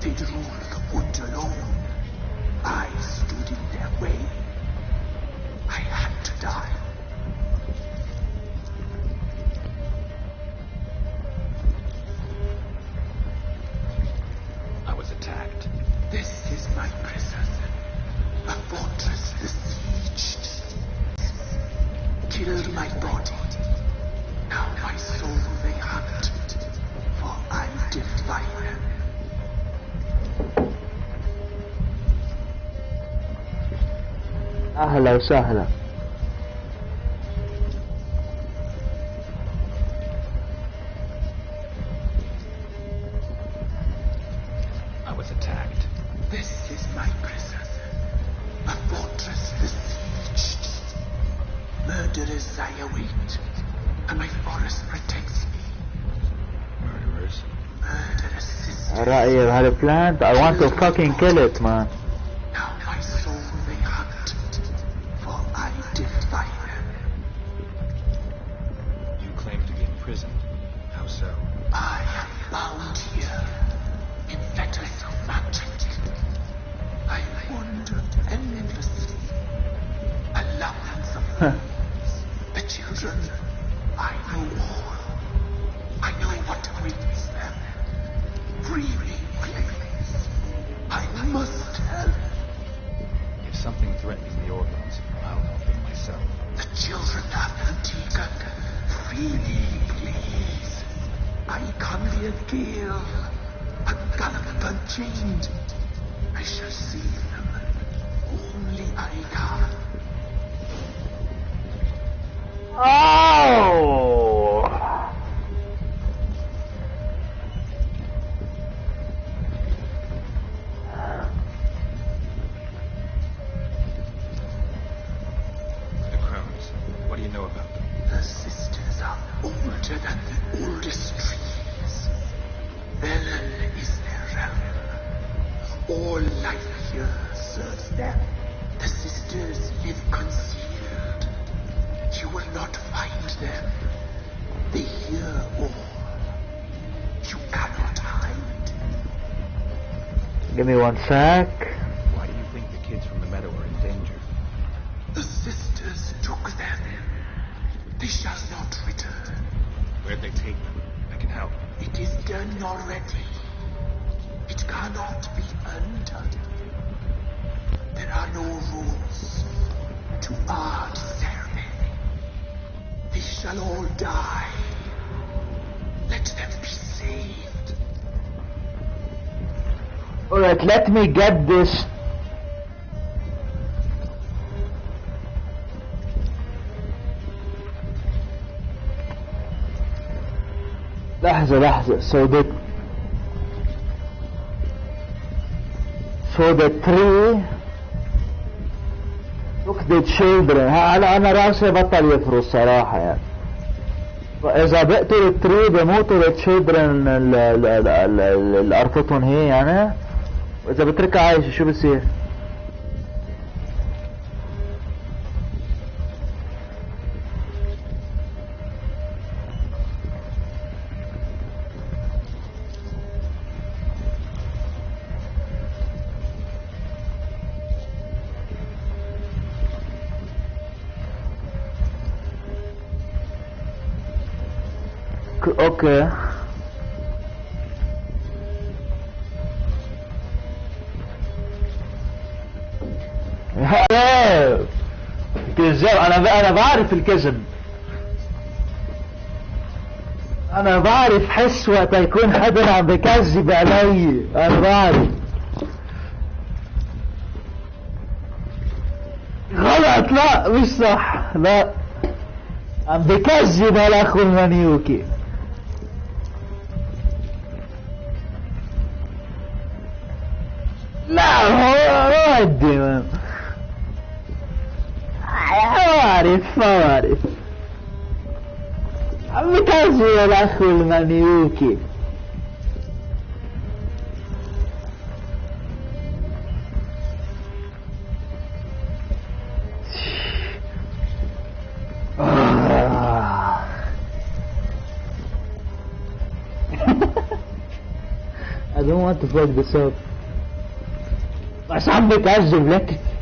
They'd rule the wood alone. I stood in their way. I had to die. I was attacked. This is my prison. A fortress besieged. Killed my body. Now my soul they hunt. For I defy them. أهلا وسهلا. I was attacked. This is my prison. A fortress besieged. Murderers I await, and my forest protects me. Murderers? Murderous sisters. رأيي بهذا plant. I want to fucking kill it, man. Now my soul they hunt, for I defy them. You claim to be in prison. How so? I am bound here, in fetters of magic. I wandered endlessly, allowance of things. The children, I know all. I know what awaits them. Free me, please. I must help. If something threatens the orphans, I'll help them myself. The children have been taken. Free me, please. I can be a gale, a gallop unchained. I shall save them. Only I can. Oh! The crones. What do you know about them? The sisters are older than the oldest trees. Lebanon is their realm. All life here serves them. The sisters live concealed. You will not find them. They hear all. You cannot hide. Give me one sec. Why do you think the kids from the meadow are in danger? The sisters took them. They shall not return. Where'd they take them? I can help. It is done already. It cannot be undone. There are no rules to our ceremony. They shall all die. Let them be saved. Alright, let me get this. لحظة. So the tree took the children. هلا أنا راسي بطل يفرو الصراحة يعني. فإذا بقتل التري بموتوا الchildren اللي قرفتهم هي يعني. وإذا بتركها عايشة شو بصير؟ اوكي كذاب. انا بعرف الكذب. انا بعرف حس وقت يكون حدا عم بكذب علي. انا بعرف. غلط. لا مش صح. لا عم بكذب هالاخو المنيوكي. لا هو ودي ما بعرف عم بكذب الاخو المنيوكي. I don't want want to fuck this up. بس عم بتعجب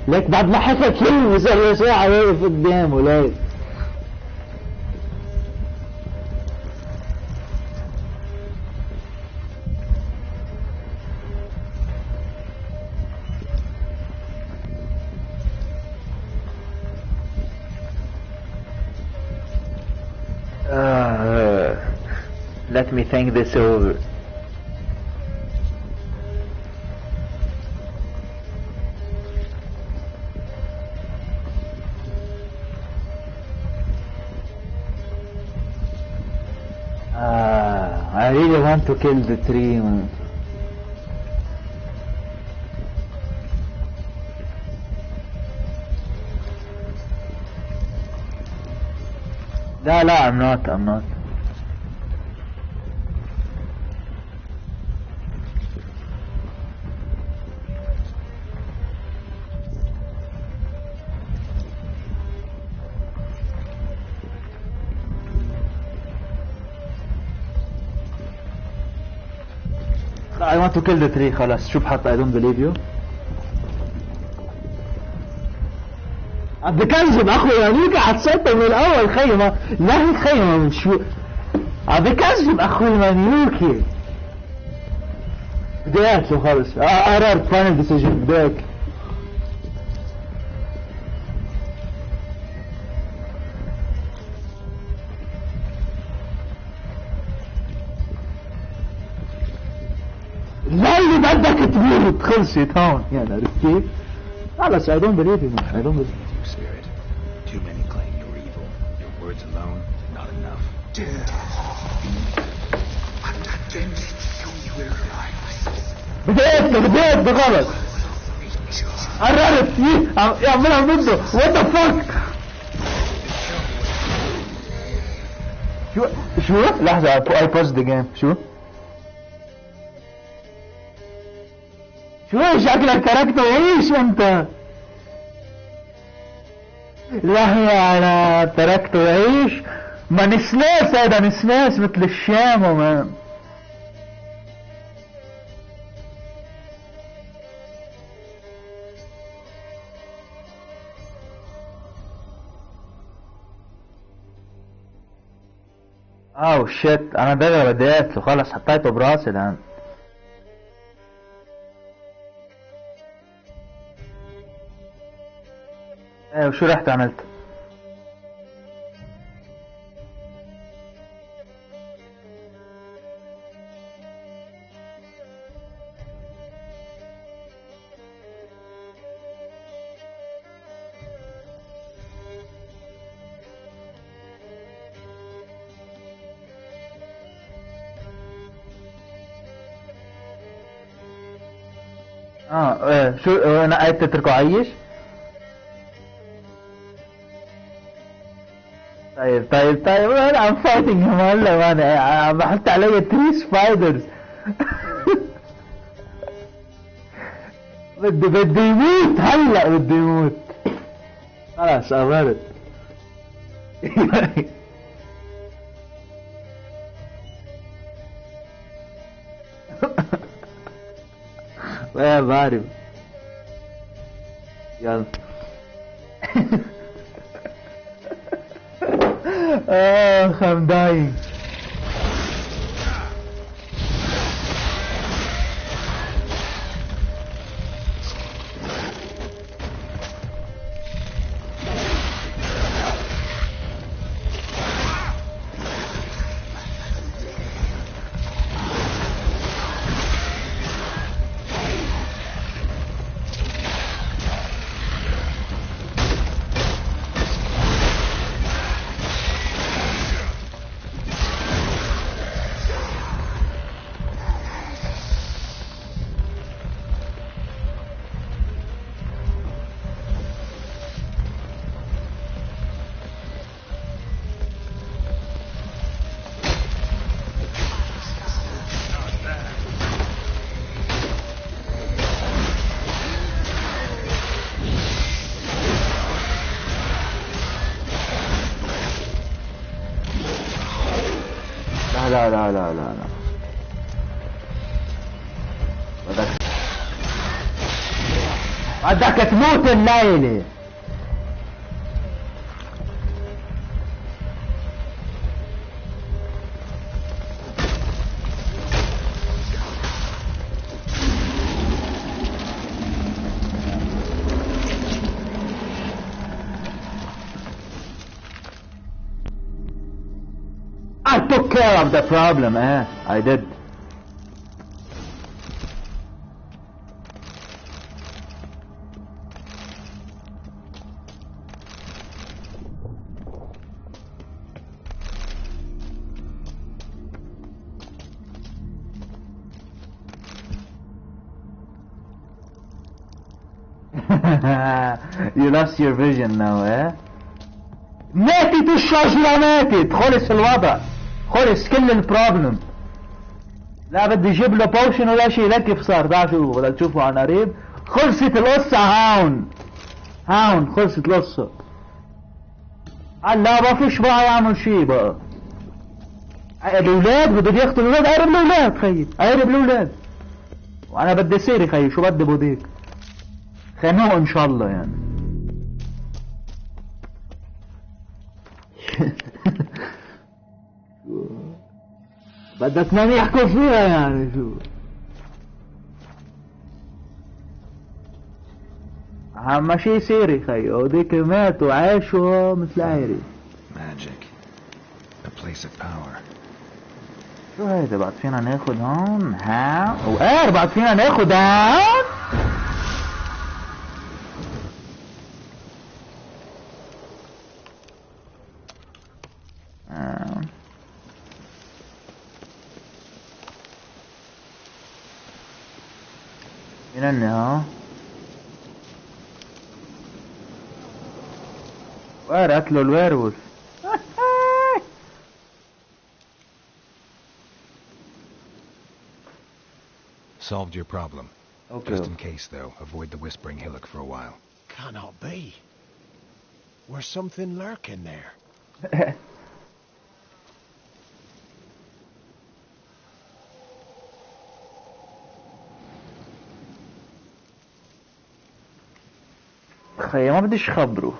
لك بعد ما حكى كلمة صار له ساعة واقف قدامه ليك. Let me think this over. I really want to kill the tree. لا, I'm not. I want to kill the tree. خلاص شو بحط I don't believe you. عم بكذب اخوي هنيك حسيته من الاول خيمة لا هي خيمة من شو عم بكذب اخوي مانيوكي. بدي اكله خلص قررت فاينل ديسيجن بدي اكله. لا اللي بدك تموت خلصت هون يعني عرفت كيف؟ خلص I don't believe you. I don't believe you. Spirit. Too many claim you're evil. Your words alone, not enough. Dare and against you will rise. بدي اكله غلط. قررت يعملها ضده. What the fuck؟ شو؟ لحظة I paused the game. شو شكلك تركته عيش انت. لا يا انا تركته عيش. ما نسناس هذا نسناس مثل الشام ومان. اوه شيت انا دغري بدي اكله خلص حطيته براسي الان. ايه وشو رحت عملت؟ ايه شو انا قاعد تتركه عايش؟ طيب انا عم فايتنج هلا انا عم بحط علي 3 سبايدرز. بدي يموت هلا بدي يموت. خلاص قررت. ايه بعرف. يلا. I'm dying. لا بدك تموت الليلة. I took care of the problem, I did. You lost your vision now, ماتت الشجرة، ماتت. خلص الوضع، خلص كل البروبلم. لا بدي اجيب له بوشن ولا شيء. لا كيف صار، تعال شوفوا، بدك تشوفوا عن قريب. خلصت القصة هاون خلصت القصة. هلا ما فيش بقى يعمل شيء بقى. الاولاد بدهم يقتلوا الاولاد. قرب الاولاد خيي، قرب الاولاد. وانا بدي سيري خيي، شو بدي بوديك؟ خانوه ان شاء الله يعني. بدك نام يحكوا فيها يعني شو. اهم شي سيري خيو، وديك ماتوا عاشوا مثل عيري. Magic. A place of power. شو هيدا بعد فينا ناخد هون؟ وقار بعد فينا ناخد هون؟ من ها؟ وقار قتلوا الويرولف. Solved your problem. Okay. Just in case, though, avoid the Whispering Hillock for a while. Cannot be. There's something lurking there. خيي ما بديش خبره.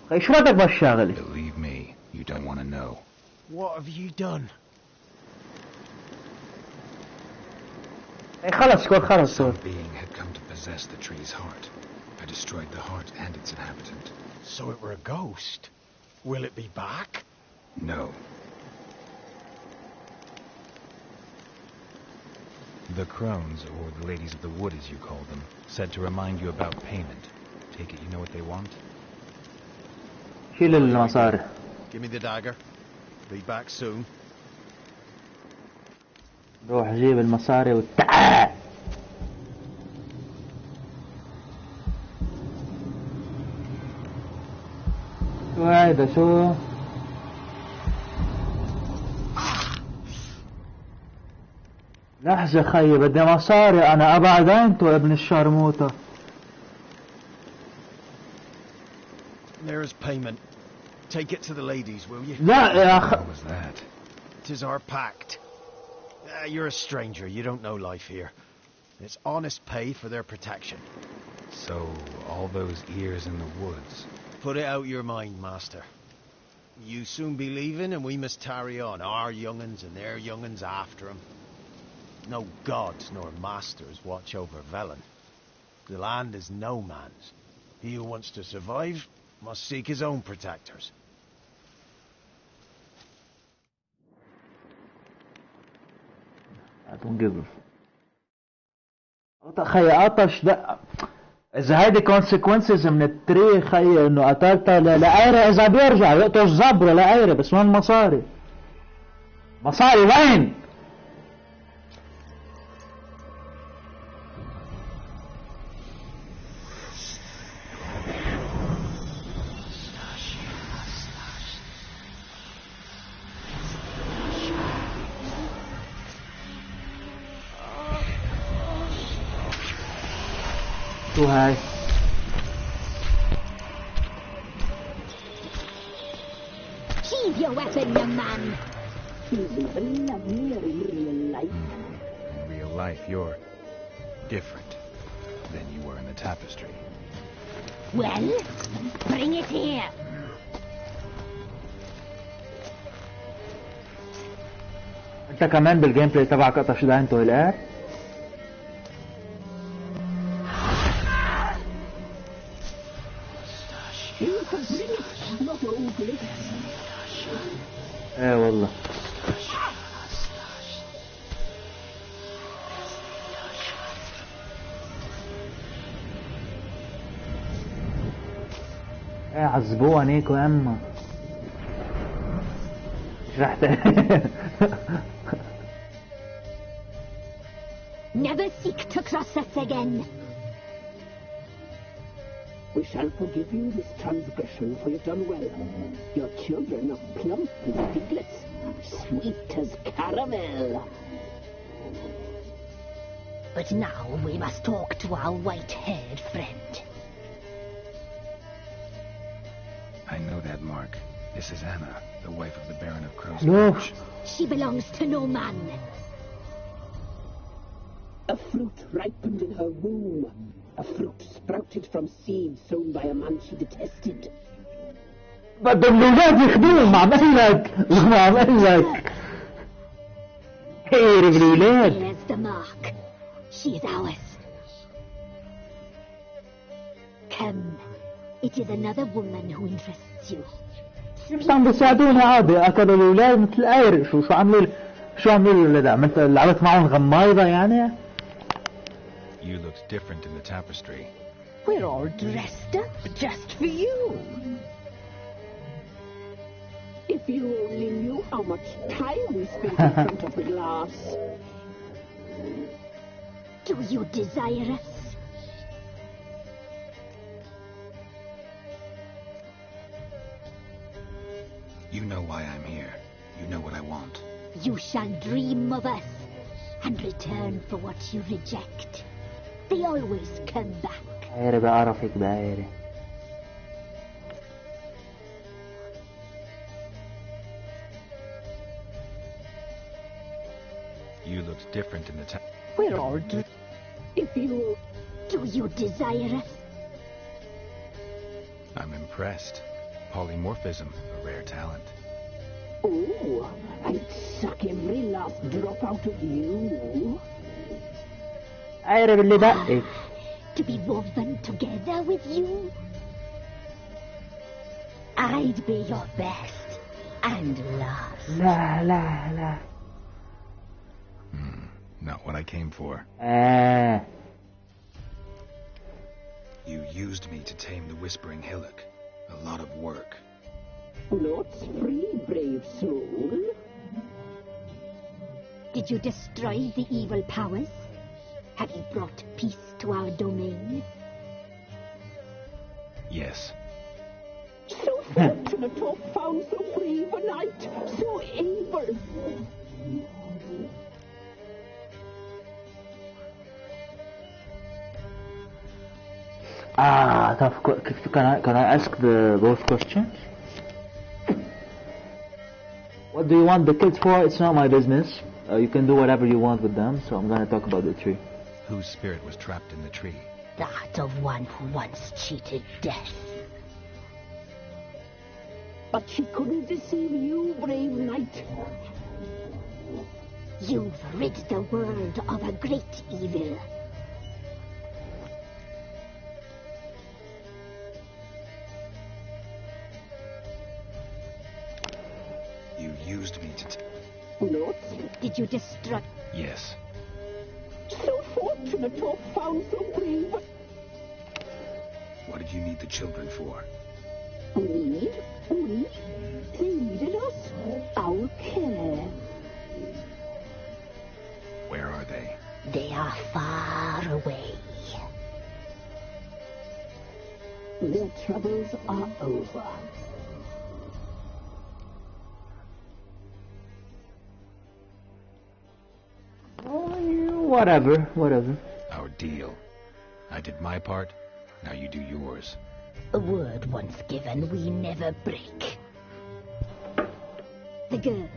خيي شو بدك بالشغلة؟ Believe me, you don't want to know. What have you done? خيي خلص خلص. Some being had come to possess the tree's heart. I destroyed the heart and its inhabitant. So it were a ghost. Will it be back? No. The crones, or the ladies of the wood as you call them, said to remind you about payment. Take it you know what they want? شيل المصاري. Give me the dagger. Be back soon. روح جيب المصاري وتعال. شو هيدا شو؟ لحظة خيي بدي مصاري أنا. أبعد أنتو ابن الشرموطة. There's payment. Take it to the ladies, will you? لا يا أخ. What was that? 'Tis our pact. You're a stranger. You don't know life here. It's honest pay for their protection. So, all those ears in the woods. Put it out your mind, master. You soon be leaving and we must tarry on. Our young'uns and their young'uns after 'em. No gods nor masters watch over Velen. The land is no man's. He who wants to survive must seek his own protectors. I don't give a خي قطش ده. اذا هيدي consequences من التري خي انه قتلتها لأيرة. اذا بيرجع يقطش زبرة لأيرة. بس وين مصاري؟ مصاري وين؟ شو هاي؟ Sheathe your weapon, young man. She's even lovelier in real life. In real life, you're different than you were in the tapestry. Well, bring it here. انت كمان بالجيم بلاي تبعك قطش ده انتو هالقار؟ ايه والله. ايه عذبوها نيكو يا اما. مش راح Never seek to cross us again. We shall forgive you this transgression, for you've done well. Your children are plump as piglets, sweet as caramel. But now we must talk to our white-haired friend. I know that mark. This is Anna, the wife of the Baron of Crow's No. Perch. She belongs to no man. A fruit ripened in her womb. A fruit sprouted from seed sown by a man she detested. بدهم الولاد يخدمهم عمل لك عمل لك هير بالولاد. There's the mark. She is ours. Come. It is another woman who interests you. بس عم بيساعدونا عادي اكلوا الولاد مثل اير. شو عملوا الولاد؟ لعبت معهم غمايضة يعني. You looked different in the tapestry. We're all dressed up just for you. If you only knew how much time we spent in front of the glass. Do you desire us? You know why I'm here. You know what I want. You shall dream of us and return for what you reject. They always come back. عيري بعرفك بعيري. You looked different in the We're all If you... Do you desire us? I'm impressed. Polymorphism, a rare talent. Oh, I'd suck every last drop out of you. عيري باللي بقي. To be woven together with you? I'd be your best and last. لا لا لا. Not what I came for. You used me to tame the Whispering Hillock. A lot of work. Not free, brave soul. Did you destroy the evil powers? Have you brought peace to our domain? Yes. So fortunate to have found so brave a knight, so able. Can I ask both questions? What do you want the kids for? It's not my business. You can do whatever you want with them, so I'm gonna talk about the tree. Whose spirit was trapped in the tree? That of one who once cheated death. But she couldn't deceive you, brave knight. You've rid the world of a great evil. You used me to Not Did you destroy... Yes. so fortunate to have found so brave. What did you need the children for? We? They needed us. Our care. Where are they? They are far away. Their troubles are over. Whatever. Our deal. I did my part, now you do yours. A word once given we never break. The girl.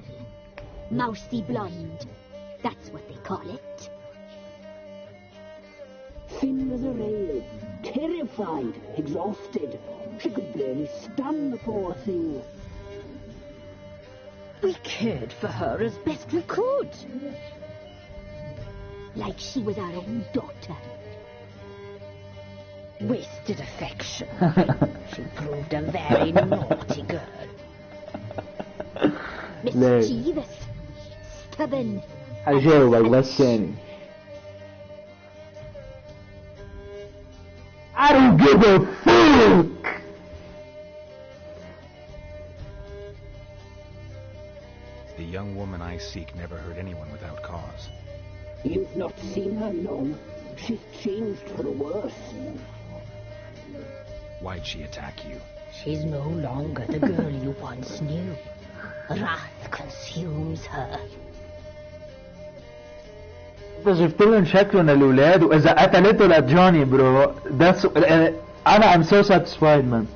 Mousy blonde. That's what they call it. Thin as a rail, terrified, exhausted. She could barely stand, the poor thing. We cared for her as best we could. Like she was our own daughter. Wasted affection. She proved a very naughty girl. Mischievous. Stubborn. هجاوبك بس ثاني. I don't give a fuck. The young woman I seek never hurt anyone without cause. You've not seen her long. She's changed for the worse. Why'd she attack you? She's no longer the girl you once knew. Wrath consumes her. شفت لهم شكلهم الأولاد وإذا قتلته لجوني برو أنا I'm so satisfied man.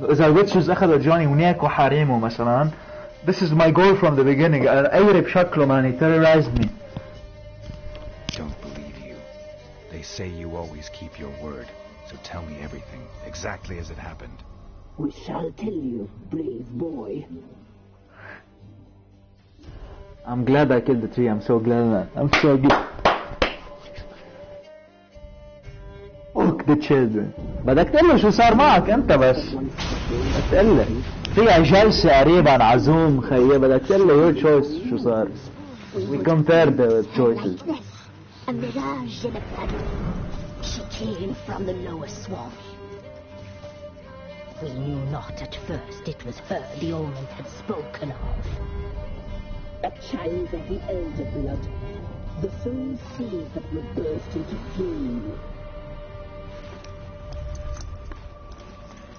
إذا الويتشز أخذوا جوني هناك وحارمه مثلا. This is my goal from the beginning. أيري بشكله man, he terrorized me. Don't believe you. They say you always keep your word. So tell me everything, exactly as it happened. We shall tell you, brave boy. I'm glad I killed the tree. I'm so glad man. I'm so glad. Fuck the children. بدك تقول شو صار معك أنت بس. بدك تقول فيها جلسة قريبا عزوم خيي بدك تقول your choice شو صار. We compared the choices. A mirage in a puddle. She came from the lower swamp. We knew not at first it was her the omen had spoken of. A child of the elder blood. The soul seed that will burst into flame.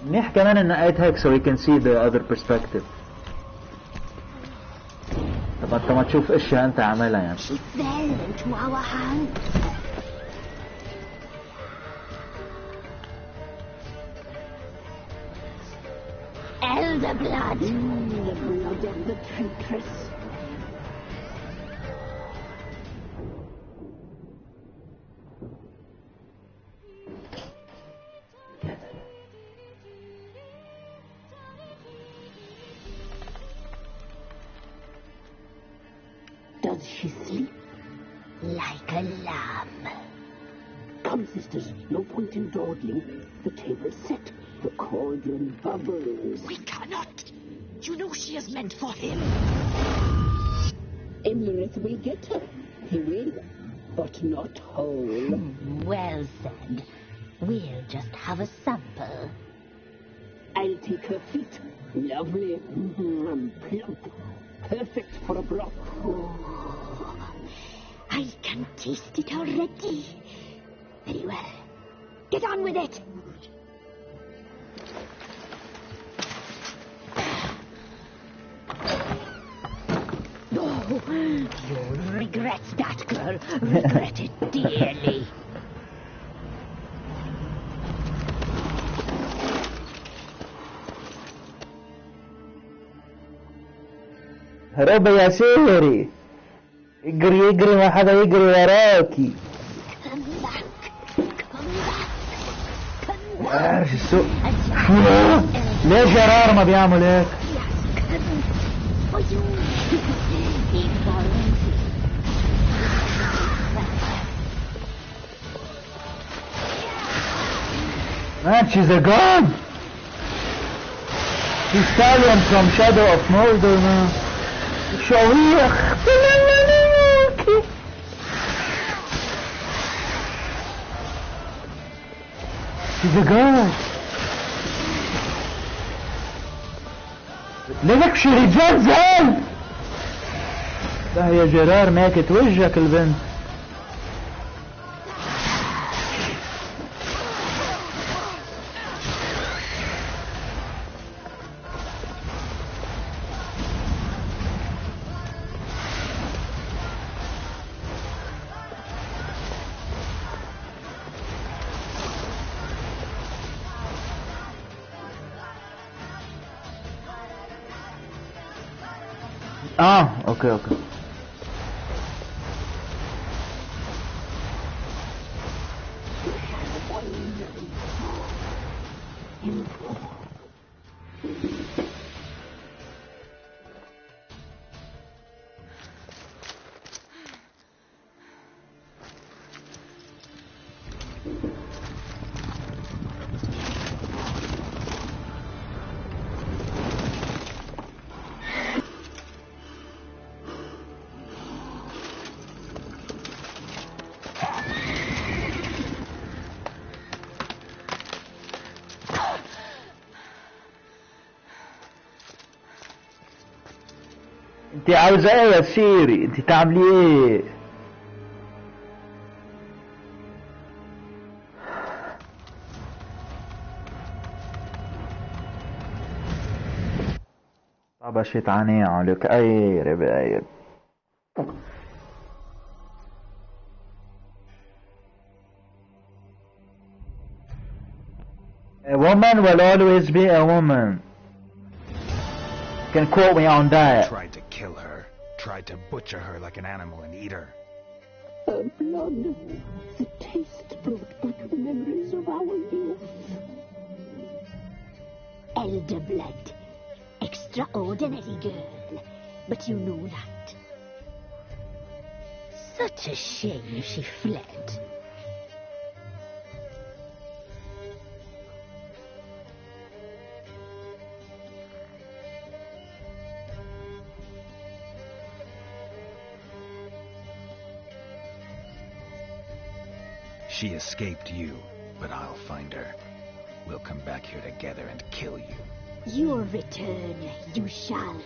منيح كمان إن قايت هيك so we can see the other perspective. طب أنت ما تشوف أشياء أنت عاملها يعني. She fell into our hands. Elder blood. The blood of the traitress. Does she sleep? Like a lamb. Come, sisters, no point in dawdling. The table's set. The cauldron bubbles. We cannot. You know she is meant for him. Emerith will get her. He will, but not whole. Well said. We'll just have a sample. I'll take her feet. Lovely. Plump. Perfect for a broth. Oh, I can taste it already. Very well. Get on with it. Oh, you'll regret that, girl. Regret it dearly. هرب يا سيري. اجري اجري ما حدا يجري وراكي. Come back. Come back. Come back. عارف السوق. ليه جرار ما بيعمل هيك؟ For you. He follows you. Man, she's a god. She's Stallion from Shadow of Mordor, man. شويخ. She's a god. لك شي رجال زال. لا يا جرار ماكت وجهك البنت. اوكي. انت عاوزة ايه يا سيري؟ انت تعملي ايه؟ طب شيطاني عليك اير باير. A woman will always be a woman. You can quote me on that. Tried to kill her. Tried to butcher her like an animal and eat her. Her blood, the taste brought back memories of our youth. Elder blood. Extraordinary girl. But you know that. Such a shame she fled. She escaped you, but I'll find her. We'll come back here together and kill you. Your return, you shall.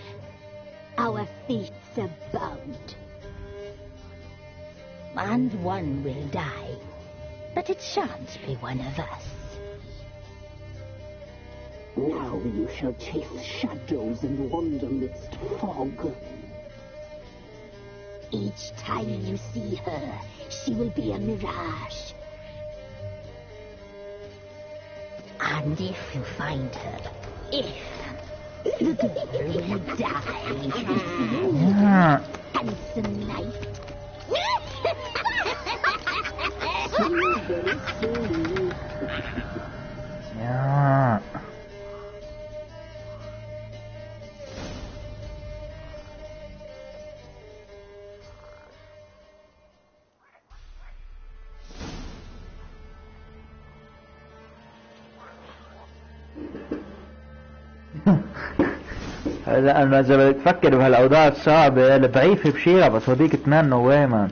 Our fates are bound. And one will die, but it shan't be one of us. Now you shall chase shadows and wander midst fog. Each time you see her, she will be a mirage. And if you find her, the girl will die. Handsome life. Yeah. هلا انا اذا بدك تفكر بهالاوضاع الصعبة الضعيفة بشيرة بس هوديك اثنين نويما.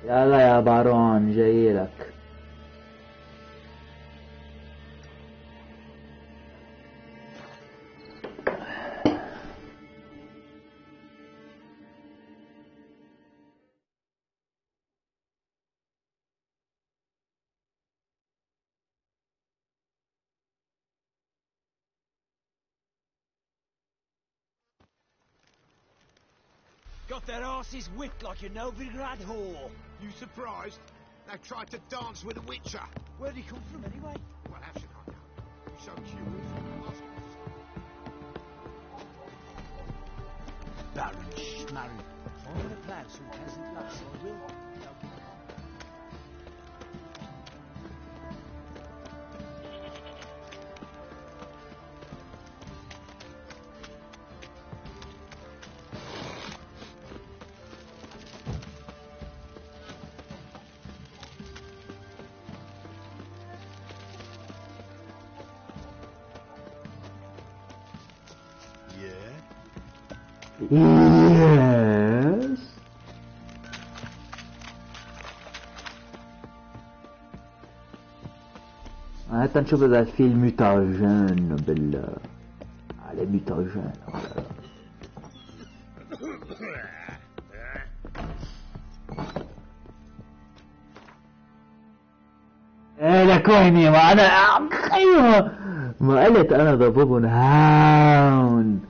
يلا يا بارون جايلك. Got their asses whipped like a Novigrad whore. You surprised? They tried to dance with a witcher. Where'd he come from anyway? Well, how should I know? You're so curious. Baron Schmarren. I'm gonna plough some peasant lass, I will. Yes. حتى نشوف اذا في الميتاجين على ميتاجين. لك ويني ما انا ايوه ما قلت انا ضبابن هاون.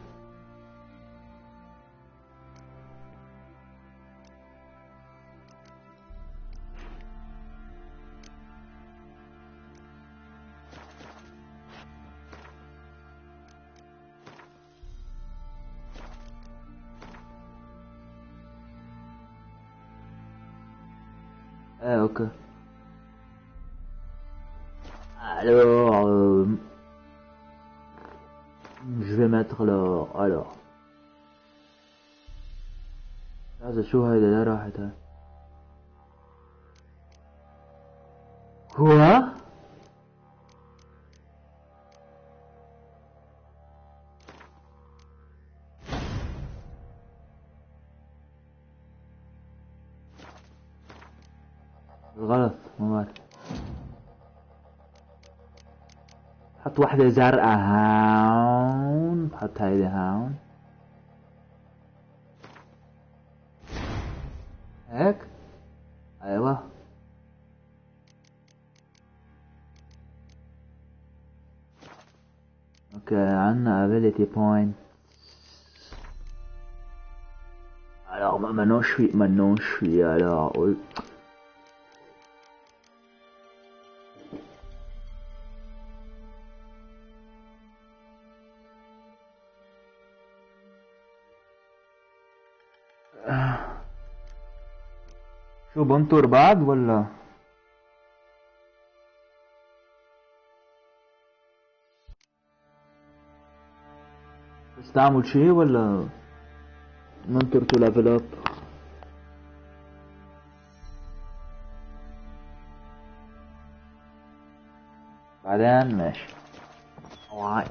Ok. Alors, je vais mettre là. Alors, هذا شو هيدا ده راحت هاي. هو غلط ما بعرف. حط واحدة زرقاء هون، بحط هيدي هون هيك. ايوه اوكي عنا ability point. alors maintenant je suis alors شو بنطر بعد ولا بستعمل شي ولا ننطر تو ليفل اب؟ بعدين ماشي. alright,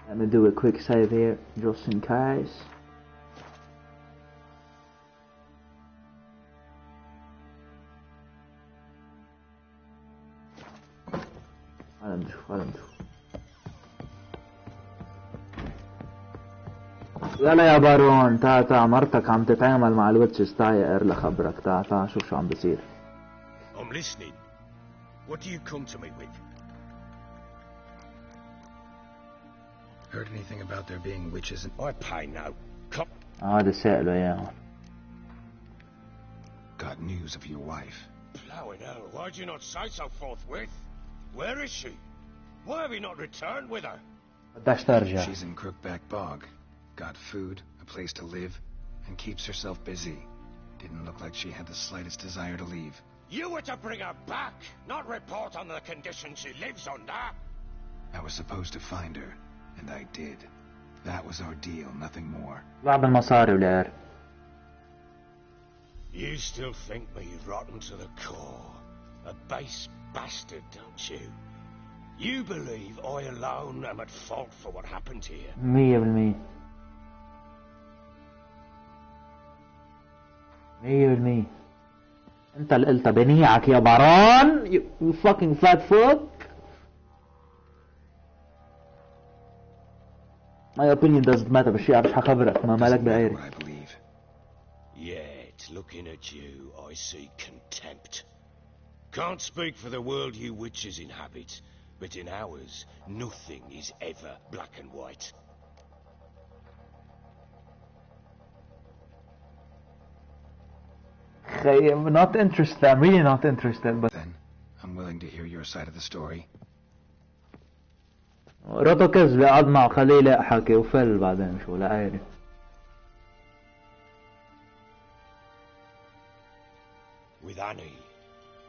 let me do a quick save here just in case. خلنا نشوف. يلا يا بارون تعا مرتك عم تتعامل مع الويتشز. تعا يا ايرل خبرك. تعا شوف شو عم بصير. I'm listening. What do you come to me with? Heard anything about there being witches in... I pay no. Come. هذا سأله اياه. Got news of your wife. Blowing hell, why'd you not say so forthwith? Where is she? Why have you not returned with her? بداش ترجع. She's in Crookback Bog. Got food, a place to live, and keeps herself busy. Didn't look like she had the slightest desire to leave. You were to bring her back, not report on the conditions she lives under. I was supposed to find her, and I did. That was our deal, nothing more. لعب المصاري ولا You still think me rotten to the core. A base bastard, don't you? You believe I alone am at fault for what happened here? 100%. 100%. انت اللي قلت بنيعك يا بارون. You fucking flat foot. My opinion doesn't matter. بس مش حخبرك ما مالك بعيري. Yet, looking at you, I see contempt. Can't speak for the world you witches inhabit, but in ours, nothing is ever black and white. I'm not interested. I'm really not interested. But then, I'm willing to hear your side of the story. رطو كذب قعد معه خليه يلاقي حكي وفل بعدين شو لا عارف. With Annie,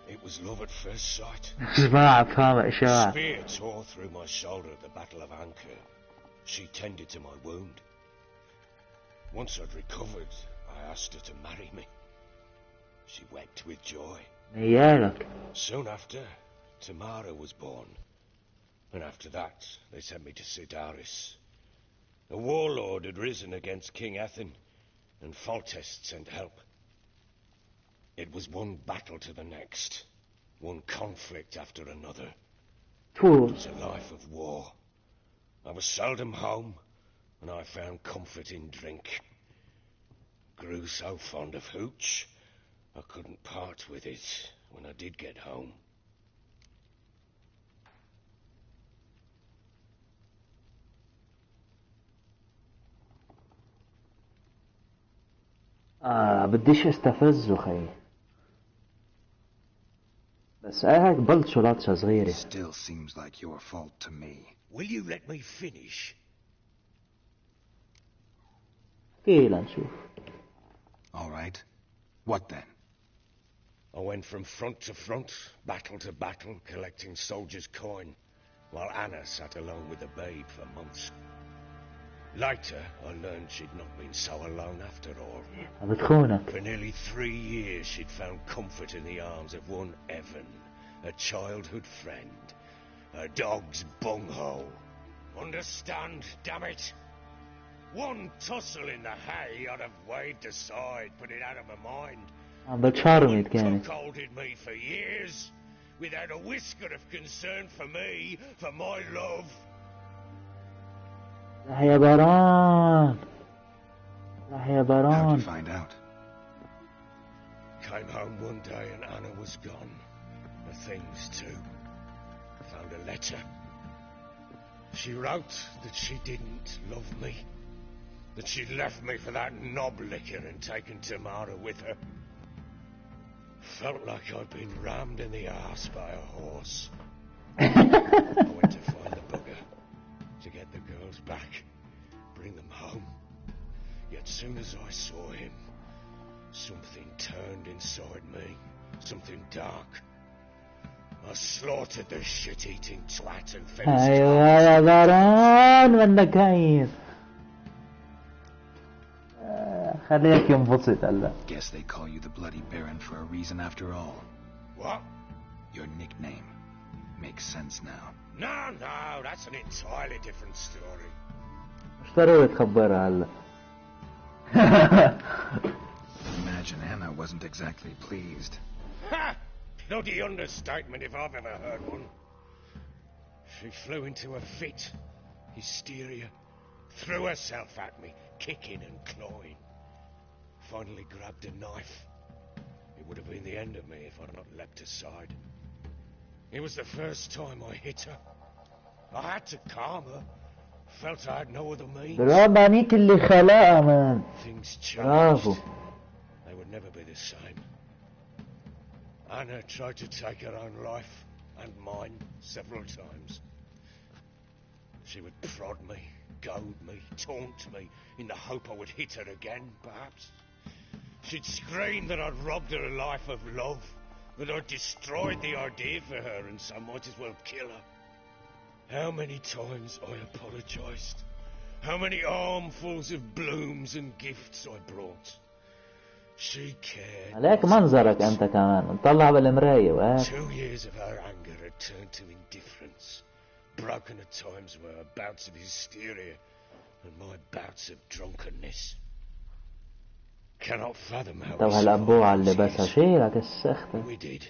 it was love at first sight. اسمع فاهم اشاعة. Spear tore through my shoulder at the Battle of Ayre. She tended to my wound. Once I'd recovered, I asked her to marry me. She wept with joy. نيالك. Soon after, Tamara was born. And after that, they sent me to Sidaris. A warlord had risen against King Ethin, and Foltest sent help. It was one battle to the next, one conflict after another. It was a life of war. I was seldom home, and I found comfort in drink. Grew so fond of hooch, I couldn't part with it when I did get home. بديش استفزه خي بس هيك بلطشه لطشه صغيرة. Still seems like your fault to me. Will you let me finish? كيلا نشوف. All right. What then? I went from front to front, battle to battle, collecting soldiers' coin, while Anna sat alone with the babe for months. Later, I learned she'd not been so alone after all. For nearly 3 years, she'd found comfort in the arms of one Evan, a childhood friend, a dog's bunghole. Understand, damn it? One tussle in the hay I'd have waved aside, put it out of my mind. Cuckolded me for years, without a whisker of concern for me, for my love. يا بران يا بران. How'd you find out? Came home one day and Anna was gone. The things too. Found a letter. She wrote that she didn't love me. That she'd left me for that knob licker and taken Tamara with her. Felt like I'd been rammed in the arse by a horse. I went to find the bugger, to get the girls back, bring them home. Yet soon as I saw him, something turned inside me, something dark. I slaughtered the shit-eating twat and fed his يا بران منك هين. خليك ينبسط هلا. Guess they call you the Bloody Baron for a reason after all. What? Your nickname makes sense now. No, that's an entirely different story. مش ضروري تخبرها هلا. Imagine Anna wasn't exactly pleased. Ha! Bloody understatement if I've ever heard one. She flew into a fit, hysteria, threw herself at me, kicking and clawing. Finally grabbed a knife. It would have been the end of me if I'd not leapt aside. It was the first time I hit her. I had to calm her. Felt I had no other means. برافو اللي خلقها مان. Things برافو. changed. They would never be the same. Anna tried to take her own life, and mine, several times. She would prod me, goad me, taunt me, in the hope I would hit her again, perhaps. She'd scream that I'd robbed her a life of love, that I'd destroyed the idea for her, and so might as well kill her. How many times I apologized. How many armfuls of blooms and gifts I brought. She cared. عليك منظرك أنت كمان نطلع بالمراية وهيك. 2 years of her anger had turned to indifference, broken at times were her bouts of hysteria and my bouts of drunkenness. Cannot fathom how تو هالأبوعة اللي بس شيلك السخطة. we did.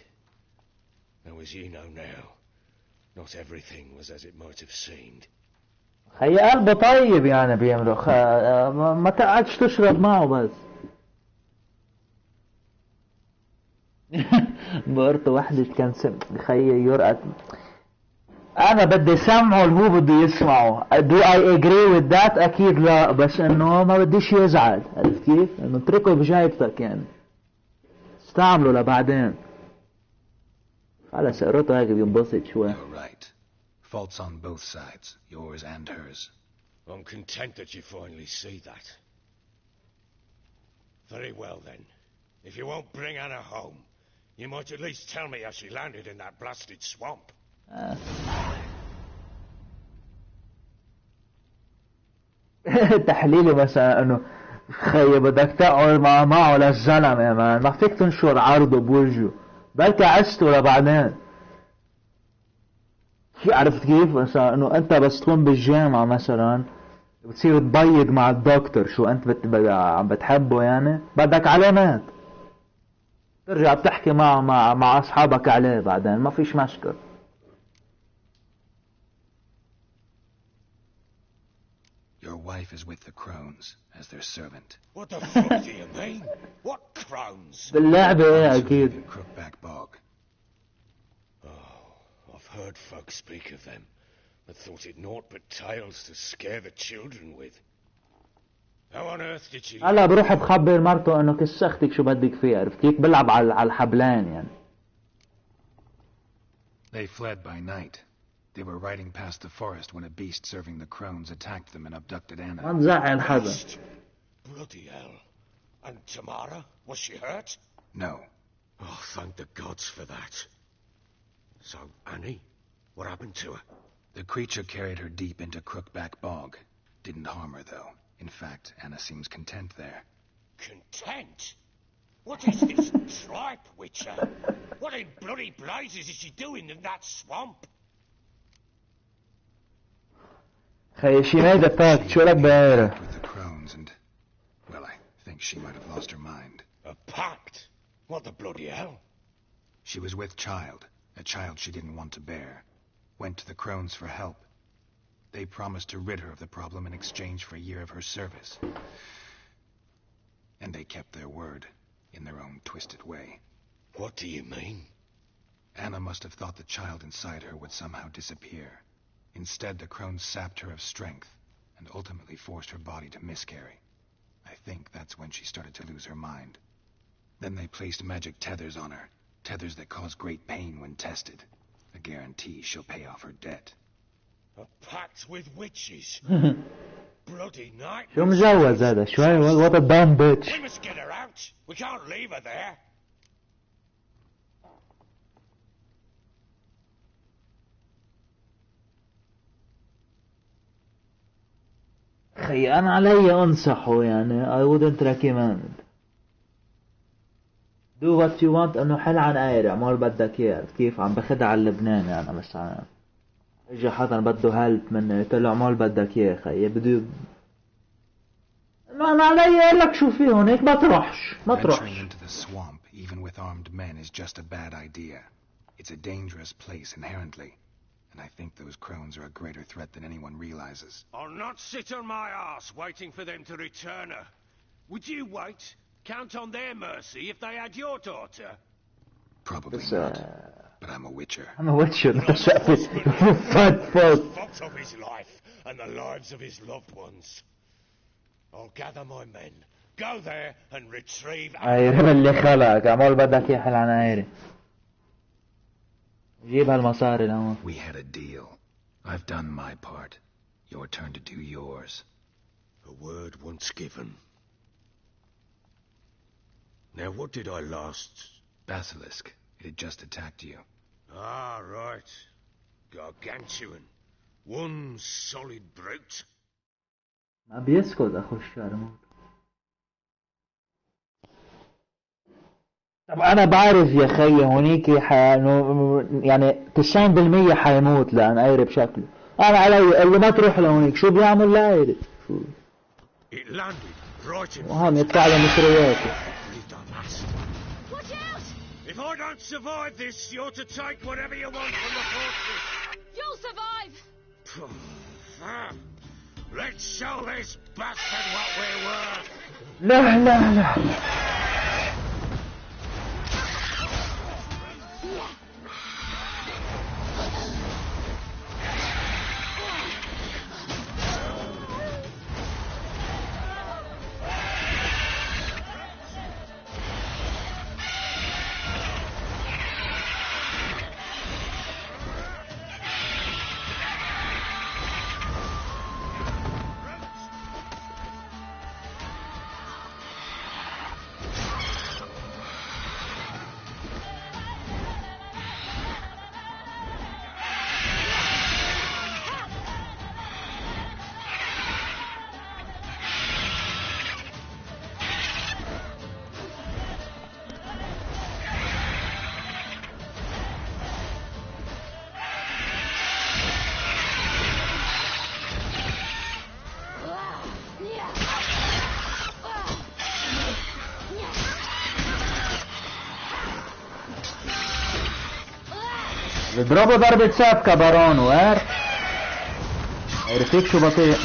Though as you know now, not everything was as it might have seemed. خي قلبه طيب يعني بيمرق ما تقعدش تشرب معه بس. بقرت وحدة كان خي يرقد. أنا بدي سمعه اللي هو بده يسمعه. Do I agree with that؟ أكيد لا، بس إنه ما بديش يزعل. عرفت كيف؟ إنه اتركه بجايبتك يعني. استعمله لبعدين. على سقرته هيك بينبسط شوي. You're right. Faults on both sides, yours and hers. I'm content that you finally see that. Very well then. If you won't bring Anna home, you might at least tell me how she landed in that blasted swamp. تحليلي مثلا انه خي بدك تقعد معه للزلمه يا مان، ما فيك تنشر عرضه بوجهه، بلكي عشته لبعدين. عرفت كيف؟ مثلا انه انت بس تكون بالجامعه مثلا بتصير تبيض مع الدكتور شو انت عم بتحبه يعني بدك علامات ترجع بتحكي مع اصحابك عليه بعدين ما فيش مشكل. Your wife is with the crones as their servant. What the fuck do you mean? What crones? باللعبة ايه Those who live اكيد. in Crookback Bog. Oh, I've heard folks speak of them, but thought it naught but tales to scare the children with. How on earth did she... هلا بروح بخبر مرته انه كسختك شو بدك فيه عرفت كيف بلعب على الحبلان يعني. They fled by night. They were riding past the forest when a beast serving the crones attacked them and abducted ما Anna. تزعل حدا. Bloody hell. And Tamara? Was she hurt? No. Oh, thank the gods for that. So, Annie? What happened to her? The creature carried her deep into Crookback Bog. Didn't harm her, though. In fact, Anna seems content there. Content? What is this tripe, Witcher? What in bloody blazes is she doing in that swamp? خي she made a pact شو لك بأيره. With the crones and... well, I think she might have lost her mind. A pact? What the bloody hell? She was with child, a child she didn't want to bear. Went to the crones for help. They promised to rid her of the problem in exchange for a year of her service. And they kept their word, in their own twisted way. What do you mean? Anna must have thought the child inside her would somehow disappear. Instead, the crones sapped her of strength, and ultimately forced her body to miscarry. I think that's when she started to lose her mind. Then they placed magic tethers on her, tethers that cause great pain when tested. A guarantee she'll pay off her debt. A pact with witches? Bloody night. شو مجوز هذا شوي what a dumb bitch. We must get her out. We can't leave her there. خي انا علي انصحه يعني I wouldn't recommend. Do what you want انه حل عن ايري عمال بدك اياه كيف عم بخدع على لبنان يعني بس اجى حدا بده هلب مني قلت له عمال بدك اياه خي بده انه انا علي اقول لك شو في هون هيك ما تروحش ما Venturing تروحش. into the swamp, even with armed men, is just a bad idea. It's a dangerous place inherently, and I think those crones are a greater threat than anyone realizes. I'll not sit on my ass waiting for them to return her. Would you wait? Count on their mercy if they had your daughter? Probably بس not, but I'm a witcher. I'm a witcher. انت شايف فات Fucked up his life and the lives of his loved ones. I'll gather my men, go there and retrieve ايري اللي خلقك عمال بدك يحل عن ايري. جيب هالمصاري لهون. We had a deal. I've done my part. Your turn to do yours. A word once given. Now what did I last... Basilisk. It had just attacked you. Ah, right. Gargantuan. One solid brute. ما بيسكت اخو الشرموط. طب انا بعرف يا خي هونيك يعني 90% حيموت لان ايري بشكله. انا علي اللي ما تروح لهونيك شو بيعمل لايري؟ It landed right in وهم يدفع له مصرياته. Watch out! If I don't survive this, you're to take whatever you want from the fortress. You'll survive! Let's show this bastard what we're worth. لا لا لا. اضربه ضربة سابكة بارون وير. عرفيك شو بطيء.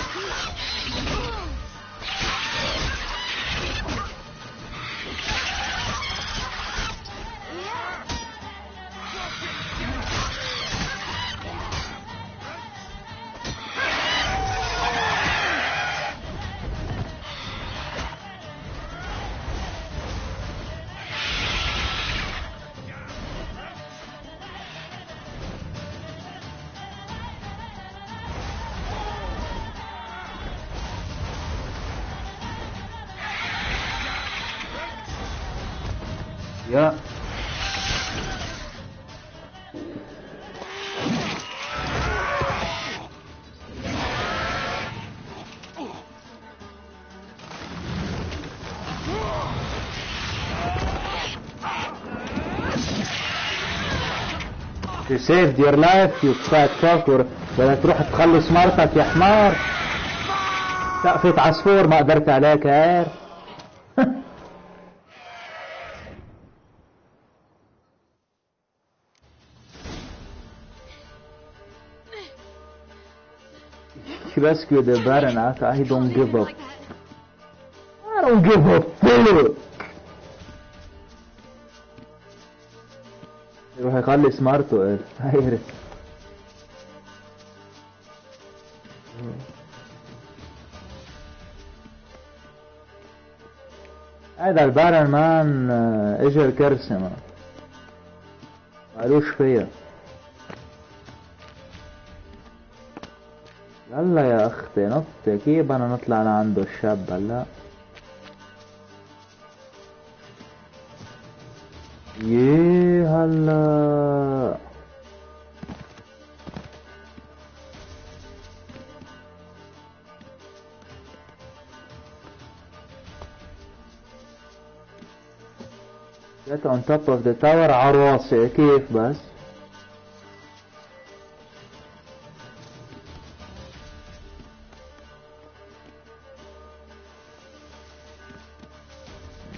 يا You saved your life you fat fuck. بدها تروح تخلص مرتك يا حمار. سقفة عصفور ما قدرت عليك يا عير. Rescue the Baron. I don't give up. I don't give a fuck. يروح يخلص مرته هيري. هذا البارن مان اجى الكرسي ما قالوش فيها. يلا يا اختي نطي. كيف بدنا نطلع لعنده الشاب هلا؟ ييه هلا Get on top of the tower. عروسة كيف بس؟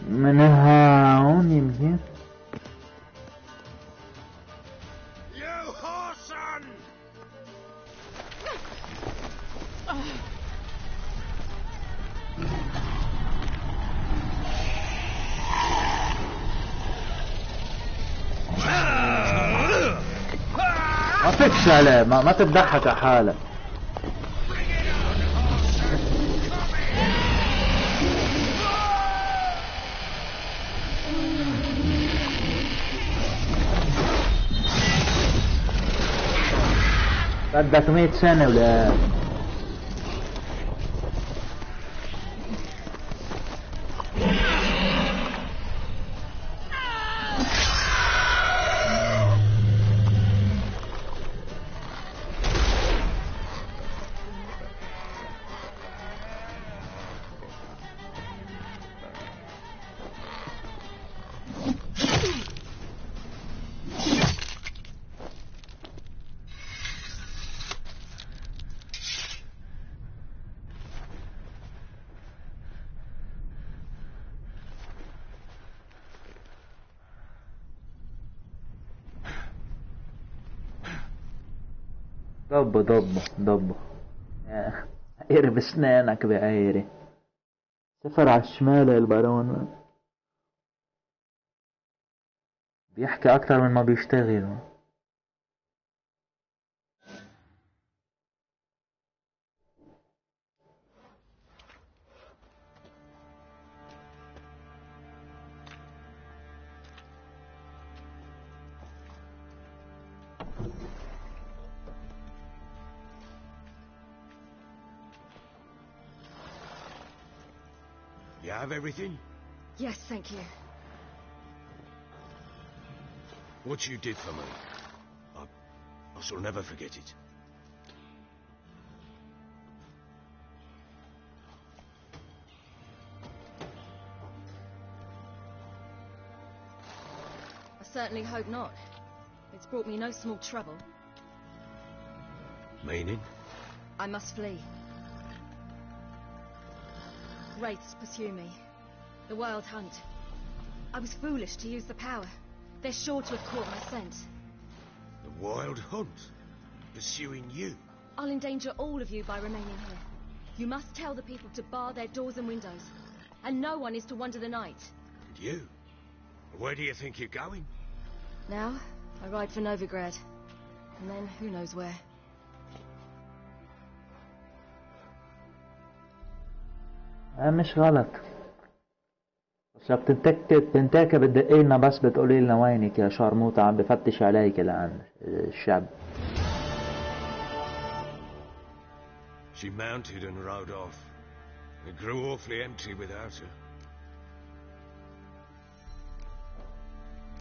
من هون يمكن. ما تكش عليه. ما تضحك على حالك. بدك 100 سنة ولا ضبه ايري بسنانك بأيري. سفر على الشمال البارون بيحكي اكتر من ما بيشتغل. You have everything? Yes, thank you. What you did for me, I shall never forget it. I certainly hope not. It's brought me no small trouble. Meaning? I must flee. Wraiths pursue me. The Wild Hunt. I was foolish to use the power. They're sure to have caught my scent. A wild hunt? Pursuing you? I'll endanger all of you by remaining here. You must tell the people to bar their doors and windows. And no one is to wander the night. And you? Where do you think you're going? Now, I ride for Novigrad. And then, who knows where. مش غلط. بس لو بتنتكب بتدقي لنا بس بتقولي لنا وينك يا شرموطة عم بفتش عليك لعن الشعب. She mounted and rode off. It grew awfully empty without her.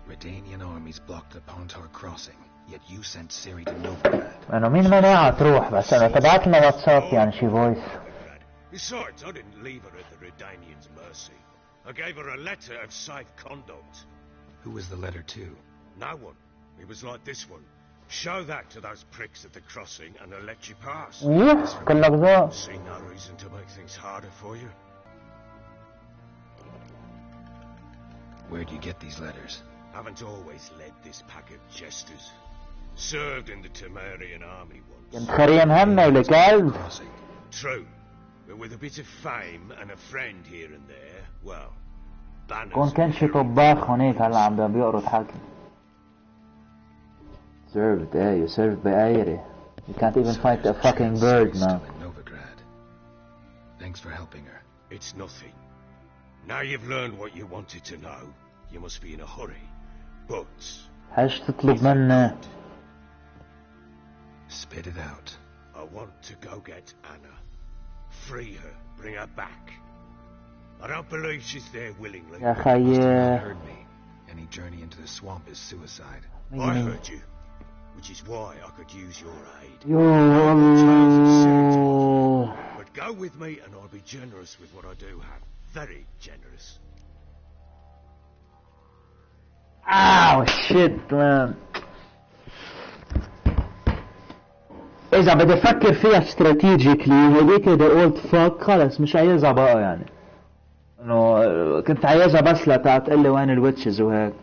Redanian armies blocked the Pontar crossing, yet you sent Ciri to Novigrad. أنا مين منعها تروح بس أنا تبعت لنا واتساب يعني شي فويس. Besides, I didn't leave her at the Redanians' mercy. I gave her a letter of safe conduct. Who was the letter to? No one. It was like this one. Show that to those pricks at the crossing and they'll let you pass. Yes, كلك ذا. See no reason to make things harder for you. Where'd you get these letters? Haven't always led this pack of jesters. Served in the Temerian army once. كنت خريم همه ولكلب. True. But with a bit of fame and a friend here and there, well, banners. كان شي طباخ هونيك هلا عم بيقرط حكي. Served, you served by Ayre. You can't even fight a fucking bird, man. Novigrad. Thanks for helping her. It's nothing. Now you've learned what you wanted to know. You must be in a hurry. But حاج تطلب منا. Spit it out. I want to go get Anna. Free her. Bring her back. I don't believe she's there willingly. يا خي. Heard me. Any journey into the swamp is suicide. I heard you. Which is why I could use your aid. But go with me and I'll be generous with what I do have. Very generous. Oh shit man. إذا بدي أفكر فيها استراتيجيكلي هذيك the old fuck خلص مش عايزها بقى يعني. إنه كنت عايزها بس لتقلي وين الويتشز وهيك.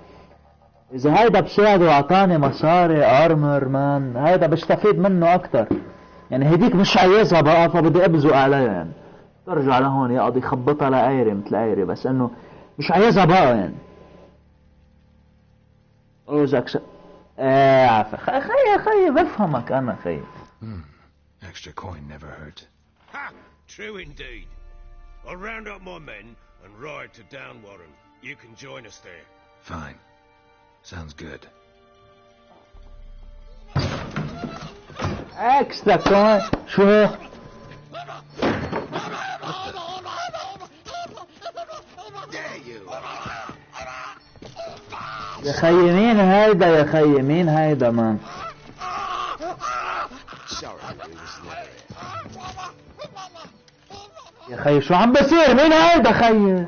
إذا هيدا بساعد وعطاني مصاري أرمر مان هيدا بستفيد منه أكتر. يعني هديك مش عايزها بقى فبدي أبزق عليها يعني. برجع لهون يقضي خبطها لأيري مثل أيري بس إنه مش عايزها بقى يعني. أوزك خي بفهمك أنا خي. Extra coin never hurt. Ha! True indeed. I'll round up my men and ride to Downwarren. You can join us there. Fine. Sounds good. Extra coin. شو؟ There you are. يا خي مين هيدا يا خي مين هيدا مان؟ يا خي شو عم بصير مين هيدا خي؟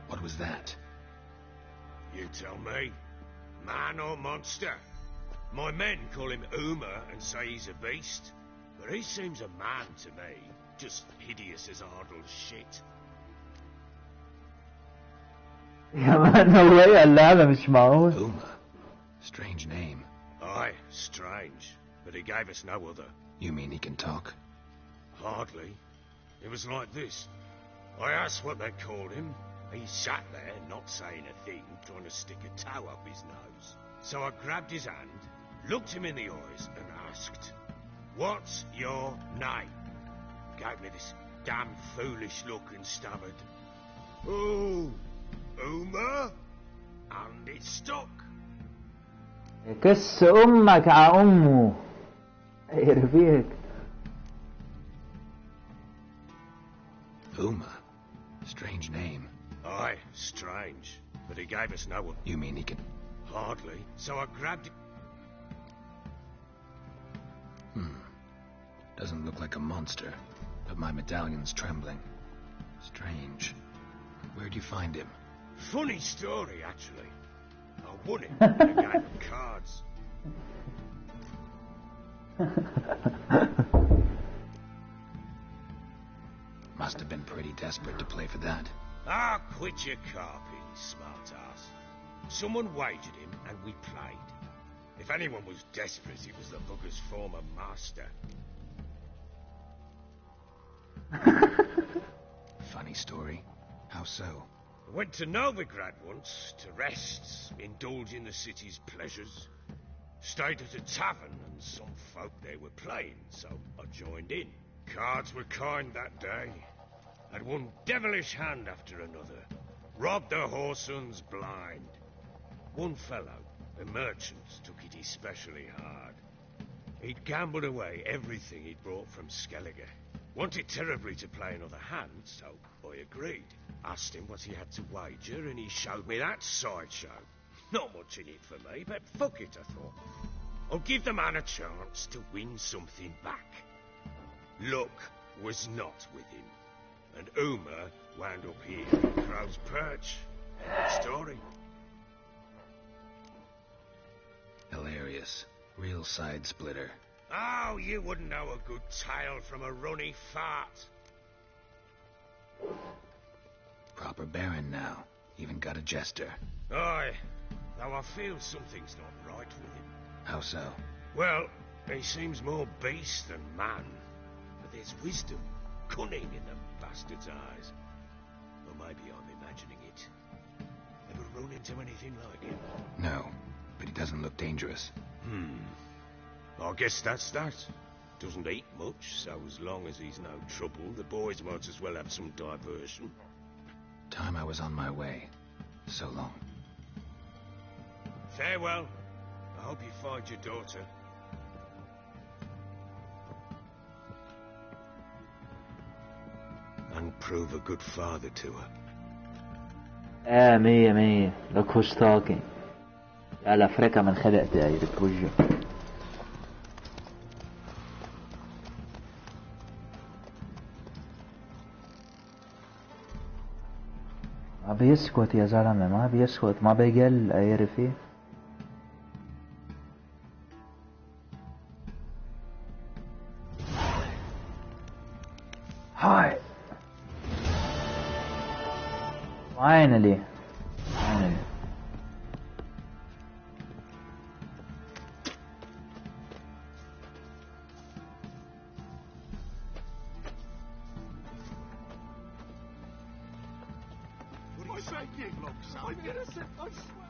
What was that? You tell me. Man or monster? My men call him Uma and say he's a beast. But he seems a man to me. Just hideous as Ardle's shit. يا مان no way اللعبة مش معقول. Uma. Strange name. Aye, strange. But he gave us no other. You mean he can talk? Hardly. It was like this. I asked what they called him. He sat there, not saying a thing, trying to stick a toe up his nose. So I grabbed his hand, looked him in the eyes, and asked, "What's your name?" Gave me this damn foolish look and stammered, "Oh, Uma?" And it stuck. كس أمك ع أمه. يرفيك. Uma. Strange name. Aye, strange. But he gave us no one. You mean he can... Hardly. So I grabbed it. Doesn't look like a monster, but my medallion's trembling. Strange. Where'd you find him? Funny story, actually. I won it in a game of cards. Must have been pretty desperate to play for that. Ah, quit your carping, smart ass. Someone wagered him and we played. If anyone was desperate, it was the bugger's former master. Funny story. How so? I went to Novigrad once to rest, indulge in the city's pleasures. Stayed at a tavern and some folk there were playing, so I joined in. Cards were kind that day. Had one devilish hand after another. Robbed the whoresons blind. One fellow, a merchant, took it especially hard. He'd gambled away everything he'd brought from Skellige. Wanted terribly to play another hand, so I agreed. Asked him what he had to wager, and he showed me that sideshow. Not much in it for me, but fuck it, I thought. I'll give the man a chance to win something back. Luck was not with him, and Uma wound up here in Crow's Perch. End of story. Hilarious. Real side splitter. Oh, you wouldn't know a good tale from a runny fart. Proper baron now. Even got a jester. Aye, though I feel something's not right with him. How so? Well, he seems more beast than man. But there's wisdom, cunning in the bastard's eyes. Or maybe I'm imagining it. Ever run into anything like him? No, but he doesn't look dangerous. I guess that's that. Doesn't eat much, so as long as he's no trouble, the boys might as well have some diversion. Time I was on my way. So long. Farewell. I hope you find your daughter. And prove a good father to her. مية مية. Look who's talking. يا لفركة من خلقتي هاي بتوجه. ما بيسكت يا زلمة، ما بيسكت، ما بيقل أيري فيه. هاي finally. I'm innocent, I swear.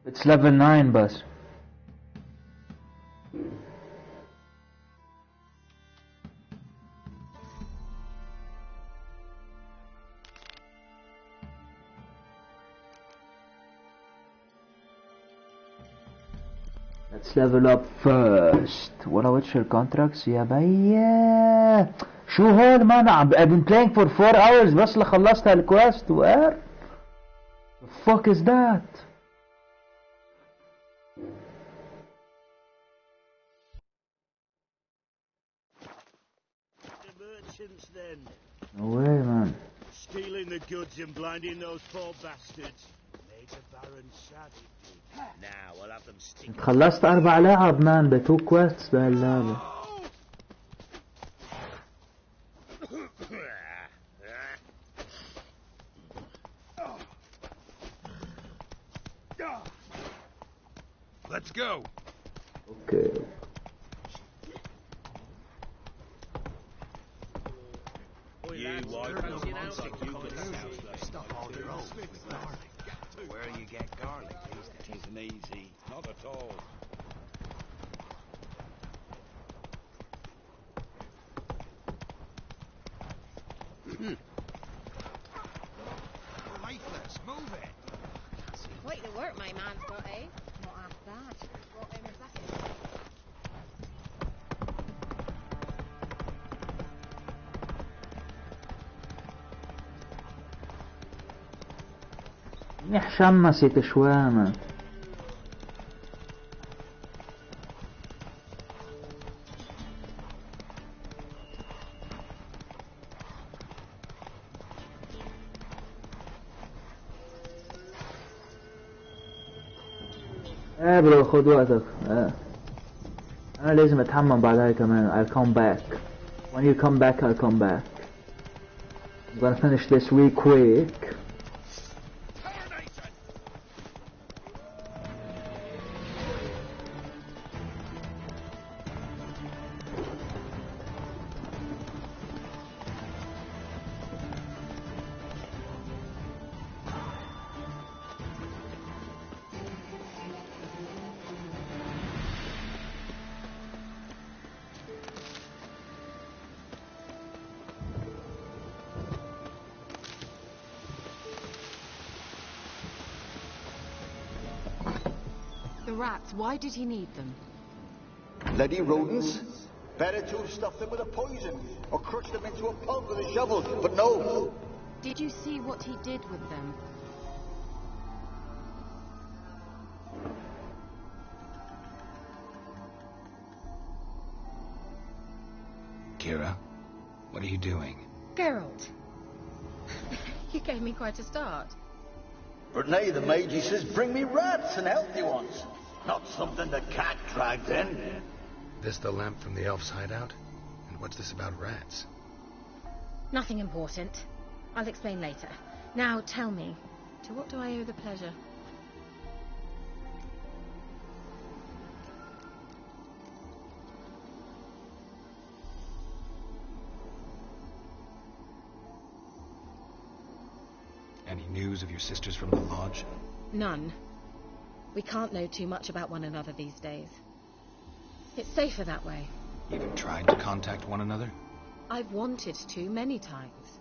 It's level 9 بس. Let's level up first. ولا witcher contracts يا بيه. شو هول مان؟ I've been playing for 4 hours بس لخلصت هالكويست. where the fuck is that? Then. No way, man. Stealing the goods and blinding those poor bastards. Made the Baron sad. Now we'll have them stick. خلصت 4 لعب مان ب2 quests بهاللعبة. Let's go. Okay. Where you get garlic these days? Isn't easy. Not at all. Lifeless, move it. Quite the work my man's got, eh? Not bad. Brought home a bucket. منيح شمست شوامة. برو خد وقتك. انا لازم اتحمم بعدها كمان. I'll come back. When you come back I'll come back. I'm gonna finish this real quick. The rats, why did he need them? Bloody rodents. Better to have stuffed them with a poison, or crushed them into a pulp with a shovel, but no. Did you see what he did with them? Kira, what are you doing? Geralt. You gave me quite a start. But now the mage, he says, bring me rats and healthy ones. Not something the cat dragged in. This the lamp from the elf's hideout? And what's this about rats? Nothing important. I'll explain later. Now tell me, to what do I owe the pleasure? Any news of your sisters from the lodge? None. We can't know too much about one another these days. It's safer that way. Even tried to contact one another? I've wanted to many times.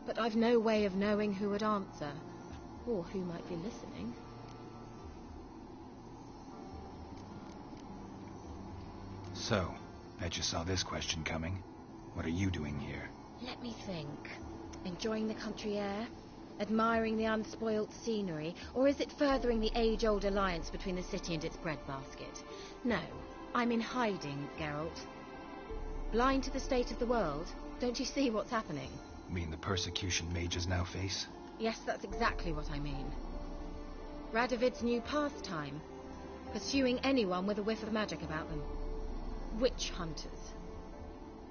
But I've no way of knowing who would answer, or who might be listening. So, bet you saw this question coming. What are you doing here? Let me think. Enjoying the country air? Admiring the unspoilt scenery? Or is it furthering the age-old alliance between the city and its breadbasket? No, I'm in hiding, Geralt. Blind to the state of the world? Don't you see what's happening? You mean the persecution mages now face? Yes, that's exactly what I mean. Radovid's new pastime. Pursuing anyone with a whiff of magic about them. Witch hunters.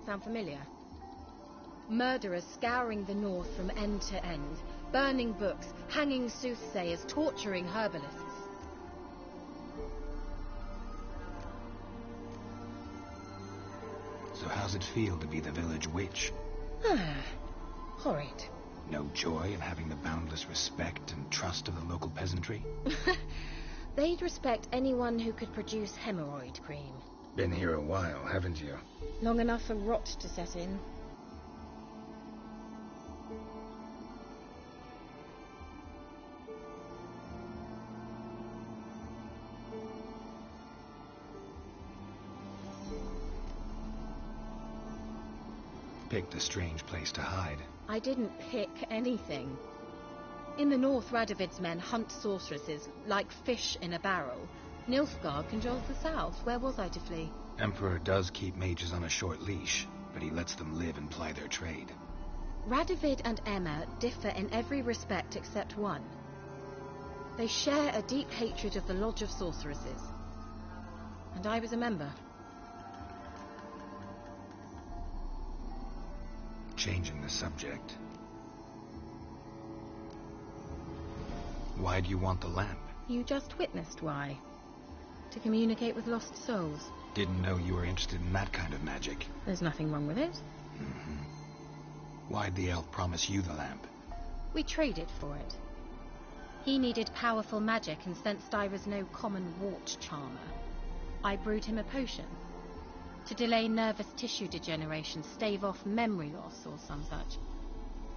Sound familiar? Murderers scouring the north from end to end, burning books, hanging soothsayers, torturing herbalists. So how's it feel to be the village witch? Horrid. No joy in having the boundless respect and trust of the local peasantry? They'd respect anyone who could produce hemorrhoid cream. Been here a while, haven't you? Long enough for rot to set in. Picked a strange place to hide. I didn't pick anything. In the north, Radovid's men hunt sorceresses like fish in a barrel. Nilfgaard controls the south. Where was I to flee? Emperor does keep mages on a short leash, but he lets them live and ply their trade. Radovid and Emma differ in every respect except one. They share a deep hatred of the Lodge of Sorceresses. And I was a member. Changing the subject. Why do you want the lamp? You just witnessed why. To communicate with lost souls. Didn't know you were interested in that kind of magic. There's nothing wrong with it. Why'd the elf promise you the lamp? We traded for it. He needed powerful magic and sensed I was no common wart charmer. I brewed him a potion. To delay nervous tissue degeneration, stave off memory loss or some such.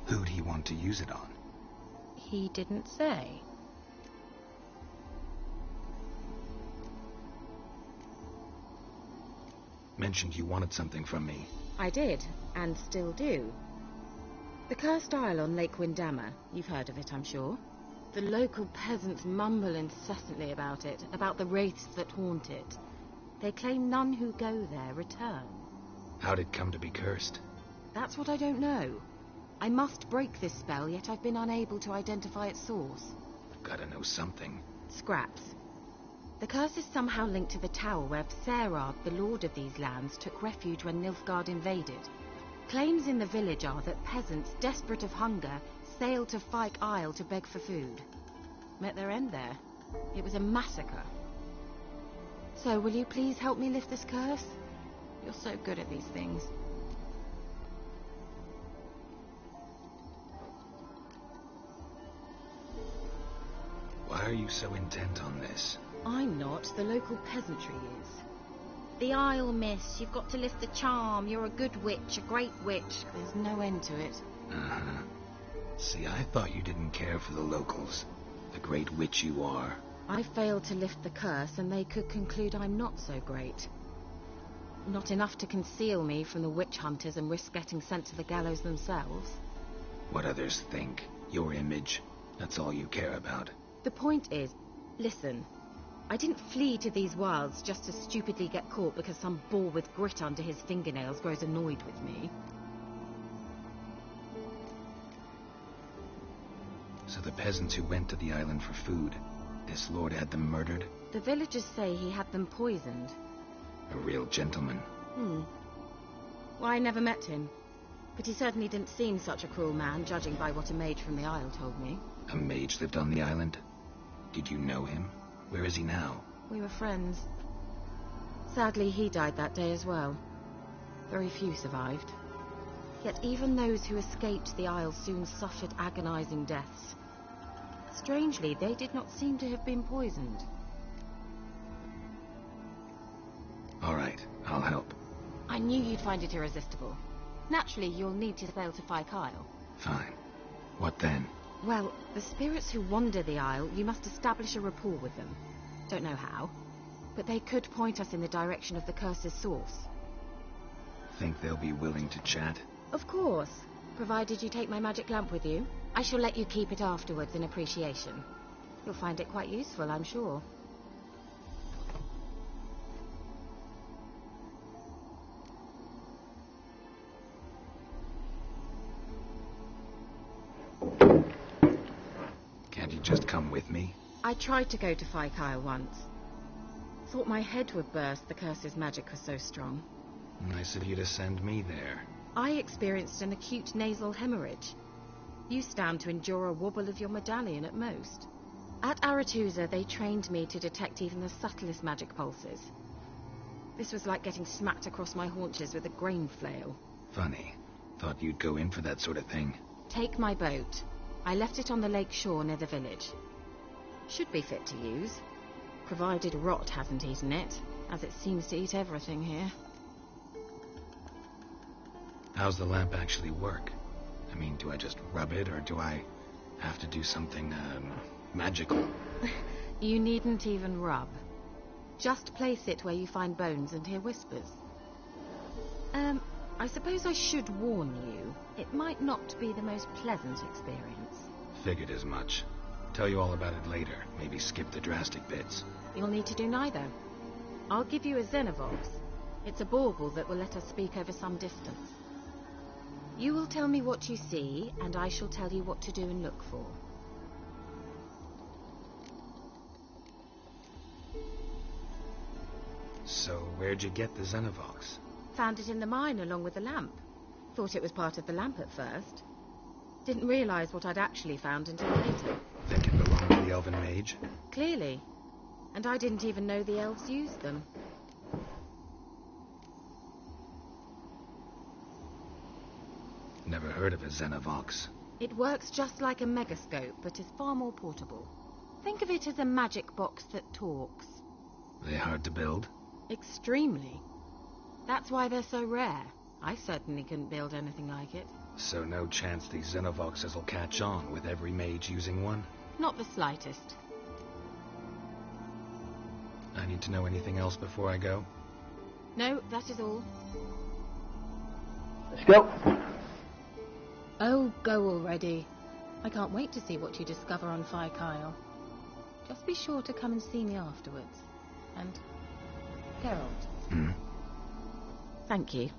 Who'd he want to use it on? He didn't say. Mentioned you wanted something from me. I did, and still do. The Cursed Isle on Lake Windammer. You've heard of it, I'm sure. The local peasants mumble incessantly about it, about the wraiths that haunt it. They claim none who go there return. How'd it come to be cursed? That's what I don't know. I must break this spell, yet I've been unable to identify its source. Gotta know something. Scraps. The curse is somehow linked to the tower where Serad, the lord of these lands, took refuge when Nilfgaard invaded. Claims in the village are that peasants, desperate of hunger, sailed to Fyke Isle to beg for food. Met their end there. It was a massacre. So, will you please help me lift this curse? You're so good at these things. Why are you so intent on this? I'm not. The local peasantry is. The Isle, miss. You've got to lift the charm. You're a good witch, a great witch. There's no end to it. Uh-huh. See, I thought you didn't care for the locals. The great witch you are. I failed to lift the curse, and they could conclude I'm not so great. Not enough to conceal me from the witch hunters and risk getting sent to the gallows themselves. What others think. Your image. That's all you care about. The point is, listen, I didn't flee to these wilds just to stupidly get caught because some boar with grit under his fingernails grows annoyed with me. So the peasants who went to the island for food, this lord had them murdered? The villagers say he had them poisoned. A real gentleman. Well, I never met him. But he certainly didn't seem such a cruel man, judging by what a mage from the Isle told me. A mage lived on the island? Did you know him? Where is he now? We were friends. Sadly, he died that day as well. Very few survived. Yet even those who escaped the Isle soon suffered agonizing deaths. Strangely, they did not seem to have been poisoned. All right, I'll help. I knew you'd find it irresistible. Naturally, you'll need to sail to Fyke Isle. Fine. What then? Well, the spirits who wander the Isle, you must establish a rapport with them. Don't know how, but they could point us in the direction of the curse's source. Think they'll be willing to chat? Of course, provided you take my magic lamp with you. I shall let you keep it afterwards in appreciation. You'll find it quite useful, I'm sure. Can't you just come with me? I tried to go to Fyke Isle once. Thought my head would burst, the curse's magic was so strong. Nice of you to send me there. I experienced an acute nasal hemorrhage. You stand to endure a wobble of your medallion at most. At Aretusa, they trained me to detect even the subtlest magic pulses. This was like getting smacked across my haunches with a grain flail. Funny. Thought you'd go in for that sort of thing. Take my boat. I left it on the lake shore near the village. Should be fit to use, provided rot hasn't eaten it, as it seems to eat everything here. How's the lamp actually work? I mean, do I just rub it, or do I have to do something, magical? You needn't even rub. Just place it where you find bones and hear whispers. I suppose I should warn you. It might not be the most pleasant experience. Figured as much. Tell you all about it later. Maybe skip the drastic bits. You'll need to do neither. I'll give you a Xenovox. It's a bauble that will let us speak over some distance. You will tell me what you see, and I shall tell you what to do and look for. So, where'd you get the Xenovox? Found it in the mine along with the lamp. Thought it was part of the lamp at first. Didn't realize what I'd actually found until later. Think it belonged to the elven mage? Clearly. And I didn't even know the elves used them. Never heard of a Xenovox. It works just like a megascope, but is far more portable. Think of it as a magic box that talks. They hard to build? Extremely. That's why they're so rare. I certainly couldn't build anything like it. So no chance these Xenovoxes will catch on with every mage using one? Not the slightest. I need to know anything else before I go? No, that is all. Let's go. Oh, go already. I can't wait to see what you discover on Fire Kyle. Just be sure to come and see me afterwards. And Geralt. Thank you.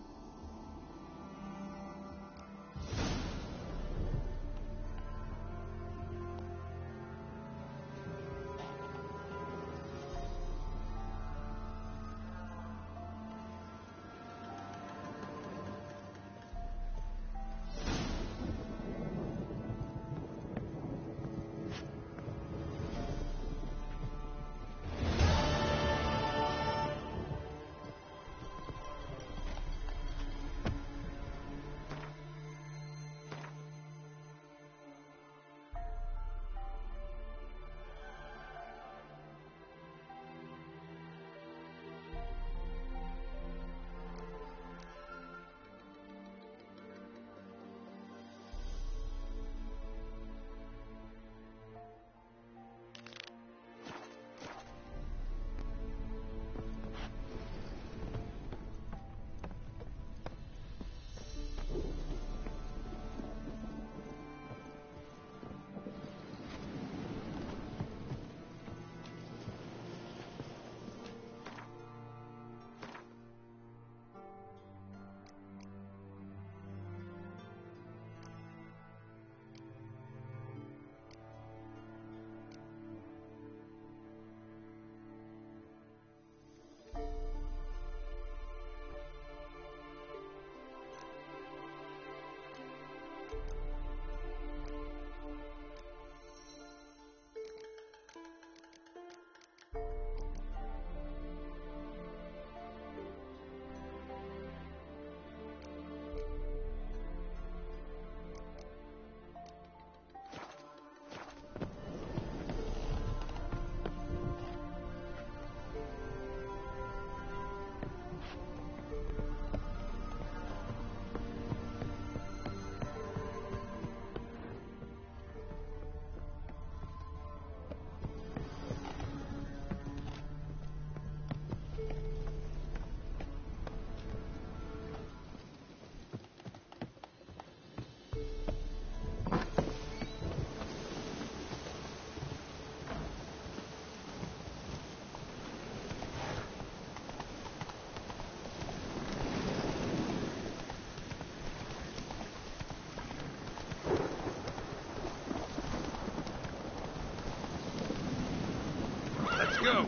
Go!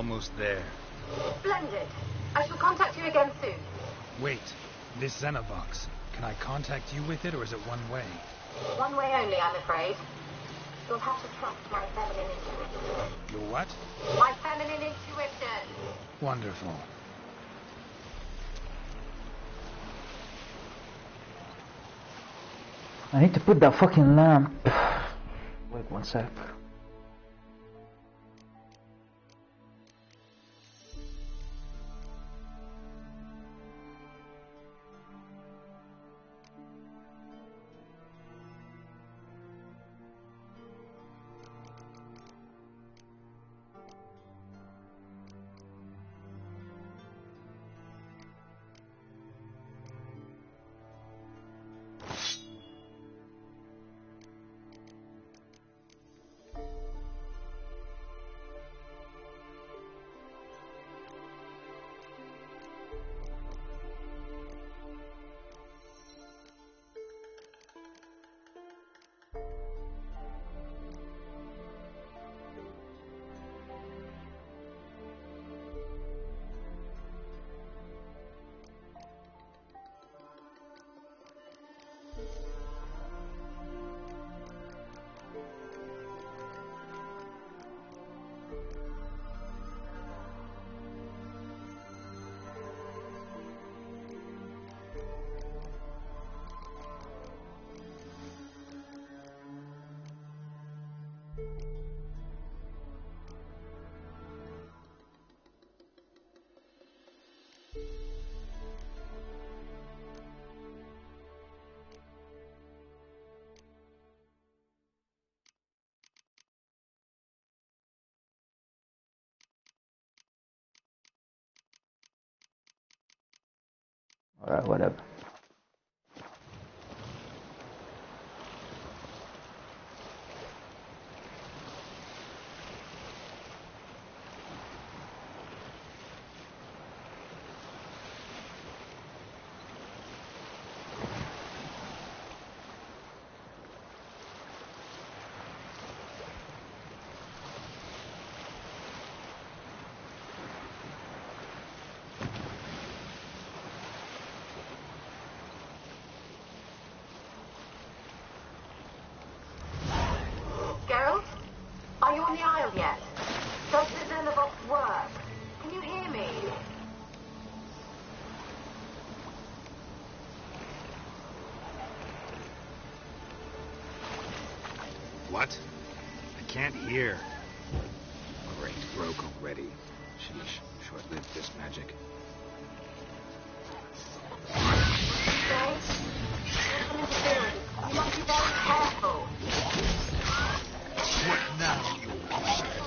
Almost there. Splendid. I shall contact you again soon. Wait, this Xenovox. Can I contact you with it, or is it one way? One way only, I'm afraid. You'll have to trust my feminine intuition. Your what? My feminine intuition. Wonderful. I need to put that fucking lamp. Wait one sec. Alright, whatever. Geralt? Are you on the Isle yet? Does the Xenovox work? Can you hear me? What? I can't hear. Great, broke already. Sheesh, short-lived this magic. Say, there's some interference. You must be very careful. What now, you outsider?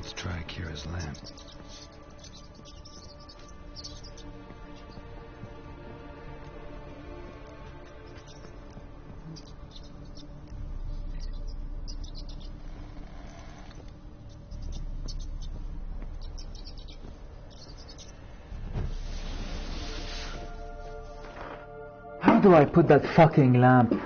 Let's try Kira's lamp. How do I put that fucking lamp?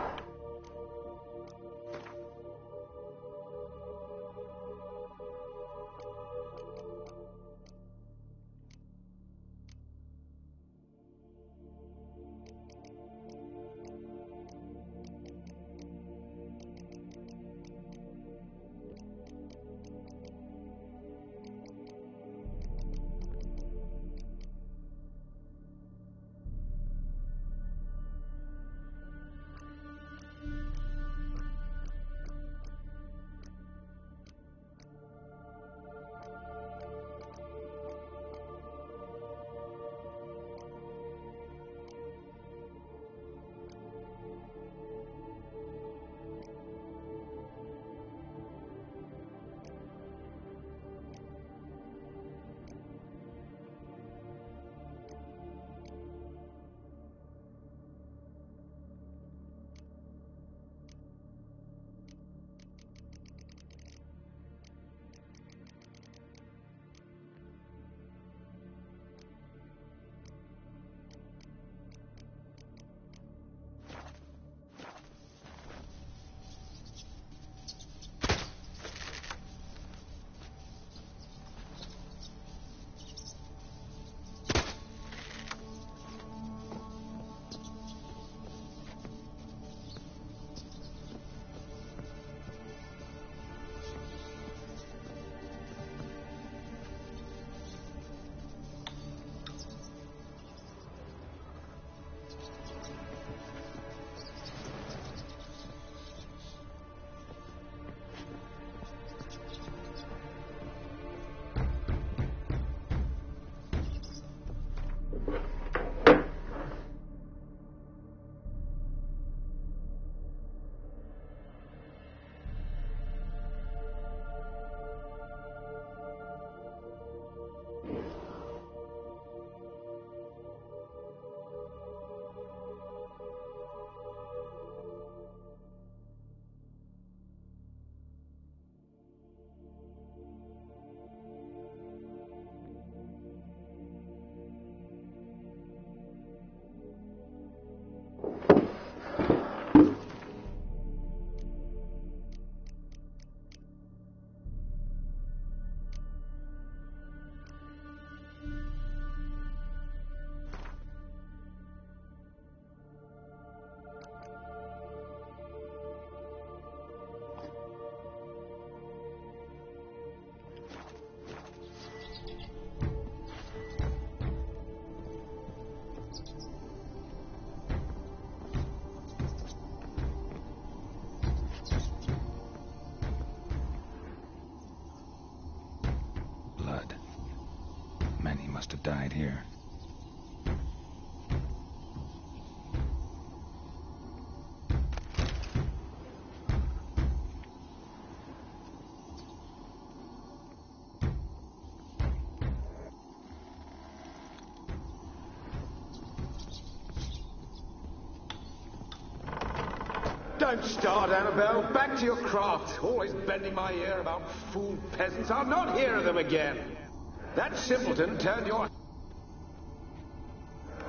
Many must have died here. Don't start, Annabelle. Back to your craft. Always bending my ear about fool peasants. I'll not hear of them again. That simpleton turned your...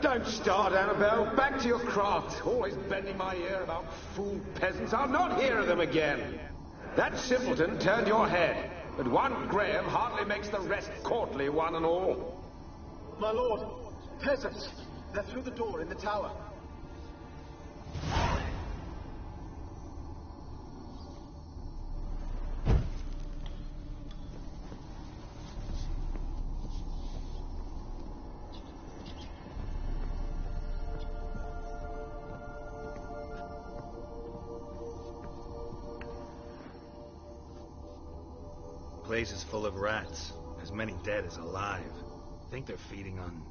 Don't start, Annabelle. Back to your craft. Always bending my ear about fool peasants. I'll not hear of them again. That simpleton turned your head. But one Graham hardly makes the rest courtly, one and all. My lord, peasants. They're through the door in the tower. The place is full of rats. As many dead as alive. Think they're feeding on...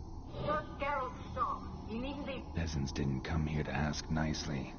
Just Geralt, stop. You needn't be... Peasants didn't come here to ask nicely.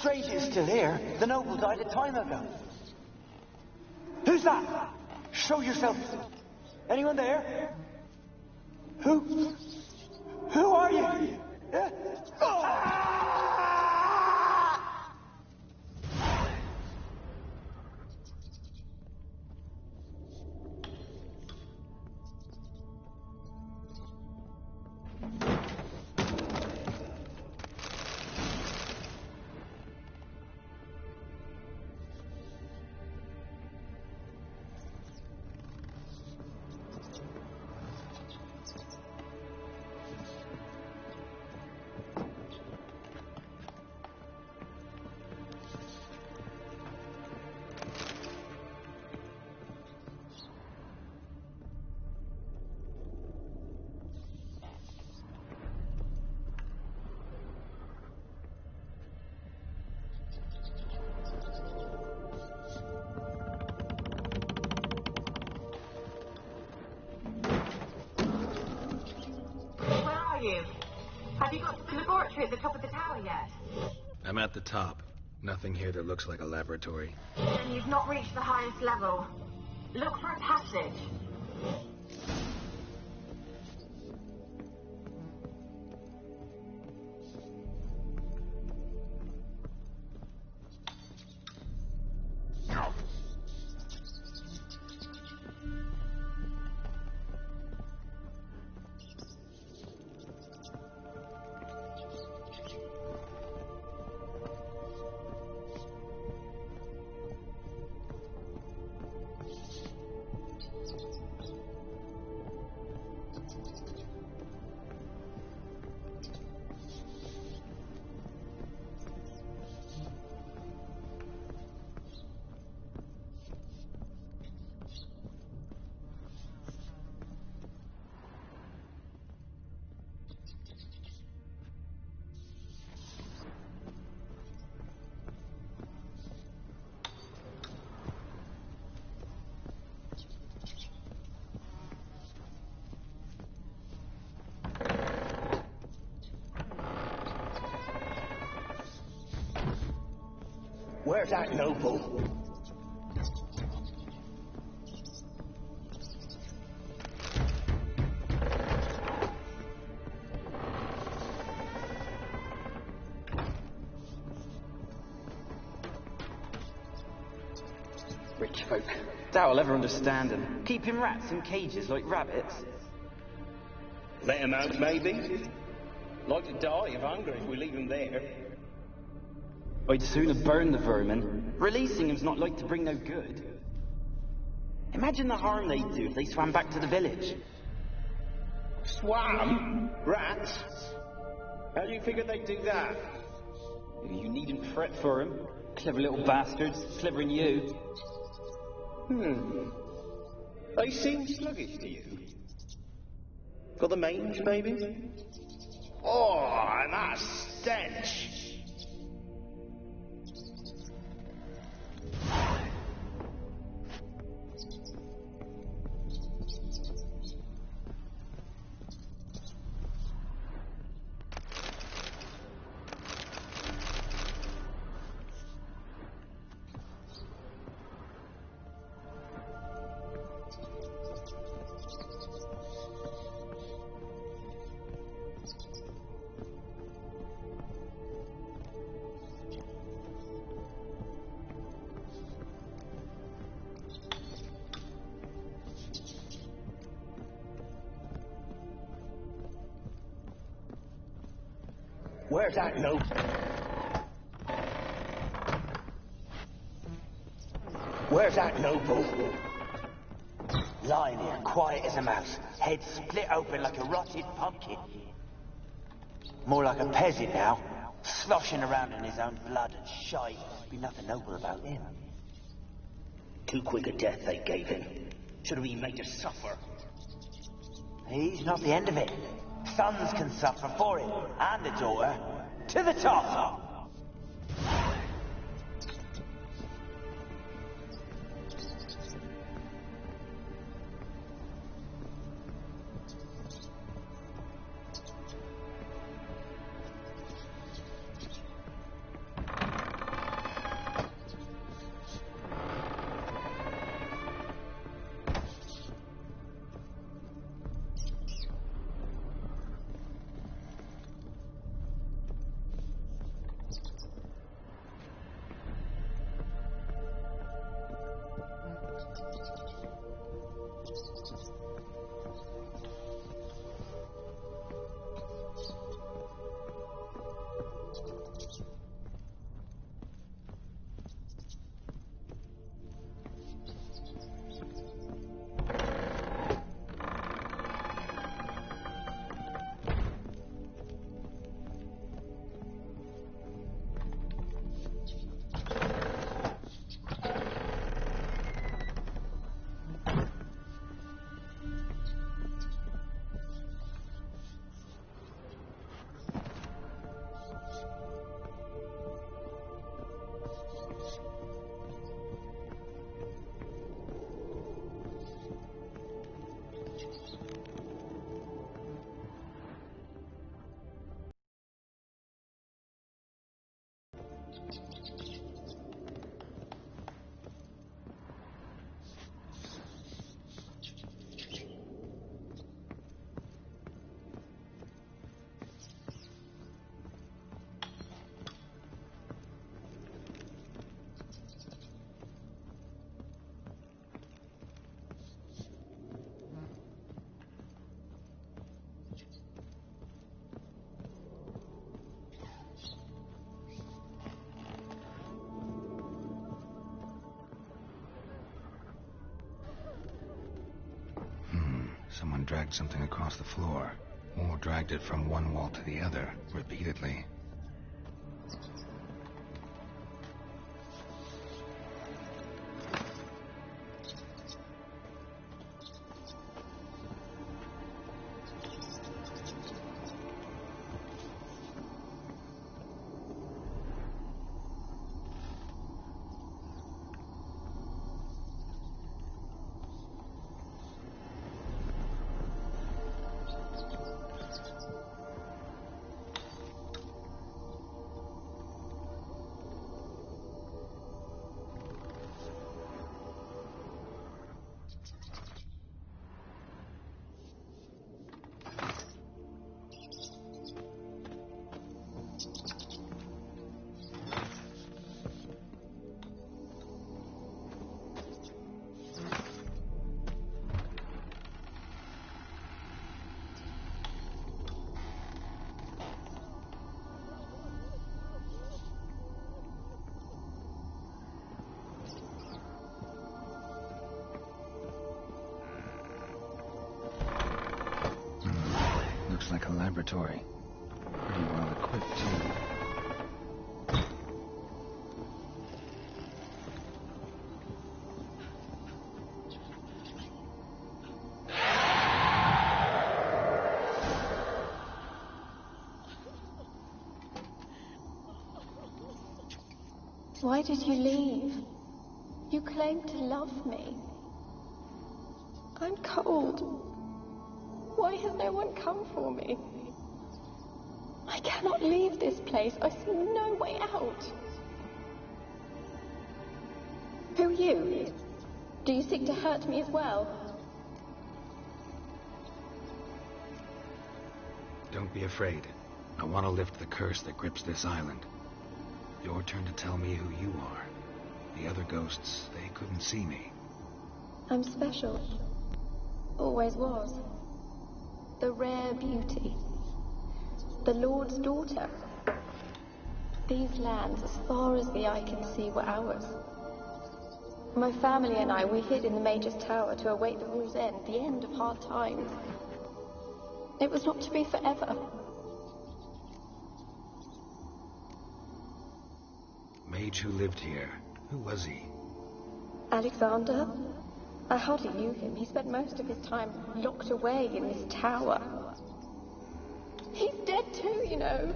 Strange it's still here. The noble died a time ago. Who's that? Show yourself. Anyone there? Who are you? Yeah? Have you got to the laboratory at the top of the tower yet? I'm at the top. Nothing here that looks like a laboratory. Then you've not reached the highest level. Look for a passage. Where's that noble? Rich folk. Doubt I'll ever understand them. Keeping rats in cages like rabbits. Let him out, maybe? Like to die of hunger if we leave him there. I'd sooner burn the vermin. Releasing him's not like to bring no good. Imagine the harm they'd do if they swam back to the village. Swam? Rats? How do you figure they'd do that? You needn't fret for him. Clever little bastards, clever than you. They seem sluggish to you. Got the mange, maybe? Oh, and that stench! Where's that noble? Where's that noble? Lying here, quiet as a mouse, head split open like a rotted pumpkin. More like a peasant now, sloshing around in his own blood and shite. Be nothing noble about him. Too quick a death they gave him. Should have been made to suffer. He's not the end of it. Sons can suffer for him, and the daughter. To the top! Someone dragged something across the floor, or dragged it from one wall to the other, repeatedly. Looks like a laboratory. Pretty well equipped, too. Why did you leave? You claimed to love me. I'm cold. Why has no one come for me? I cannot leave this place. I see no way out. Who are you? Do you seek to hurt me as well? Don't be afraid. I want to lift the curse that grips this island. Your turn to tell me who you are. The other ghosts, they couldn't see me. I'm special. Always was. The rare beauty. The Lord's daughter. These lands, as far as the eye can see, were ours. My family and I, we hid in the Major's Tower to await the war's end, the end of hard times. It was not to be forever. Mage who lived here. Who was he? Alexander? I hardly knew him. He spent most of his time locked away in this tower. He's dead too, you know.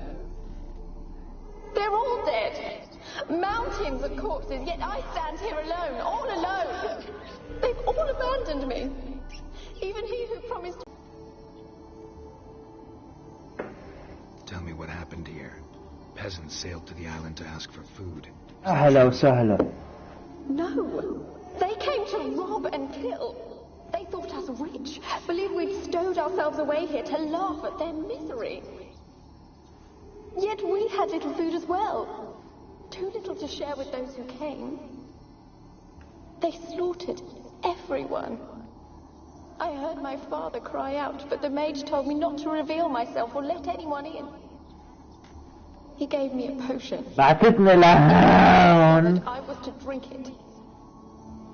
They're all dead. Mountains of corpses, yet I stand here alone, all alone. They've all abandoned me. Even he who promised... Tell me what happened here. Peasants sailed to the island to ask for food. أهلا وسهلا. No. They came to rob and kill. They thought us rich, believed we'd stowed ourselves away here to laugh at their misery. Yet we had little food as well. Too little to share with those who came. They slaughtered everyone. I heard my father cry out, but the mage told me not to reveal myself or let anyone in. He gave me a potion. بعتتني لهون. I was to drink it.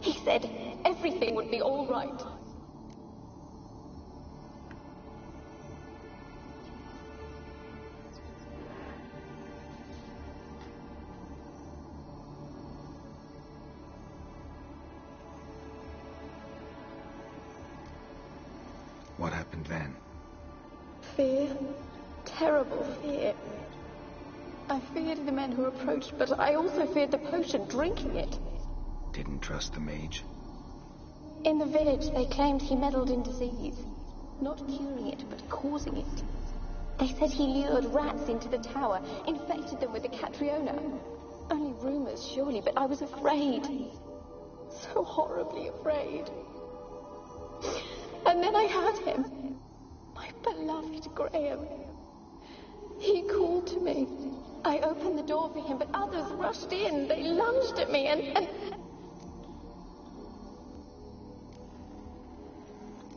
He said everything would be all right. What happened then? Fear. Terrible fear. I feared the men who approached, but I also feared the potion, drinking it. Didn't trust the mage? In the village, they claimed he meddled in disease. Not curing it, but causing it. They said he lured rats into the tower, infected them with the Catriona. Only rumors, surely, but I was afraid. So horribly afraid. And then I heard him. My beloved Graham. He called to me. I opened the door for him, but others rushed in. They lunged at me and...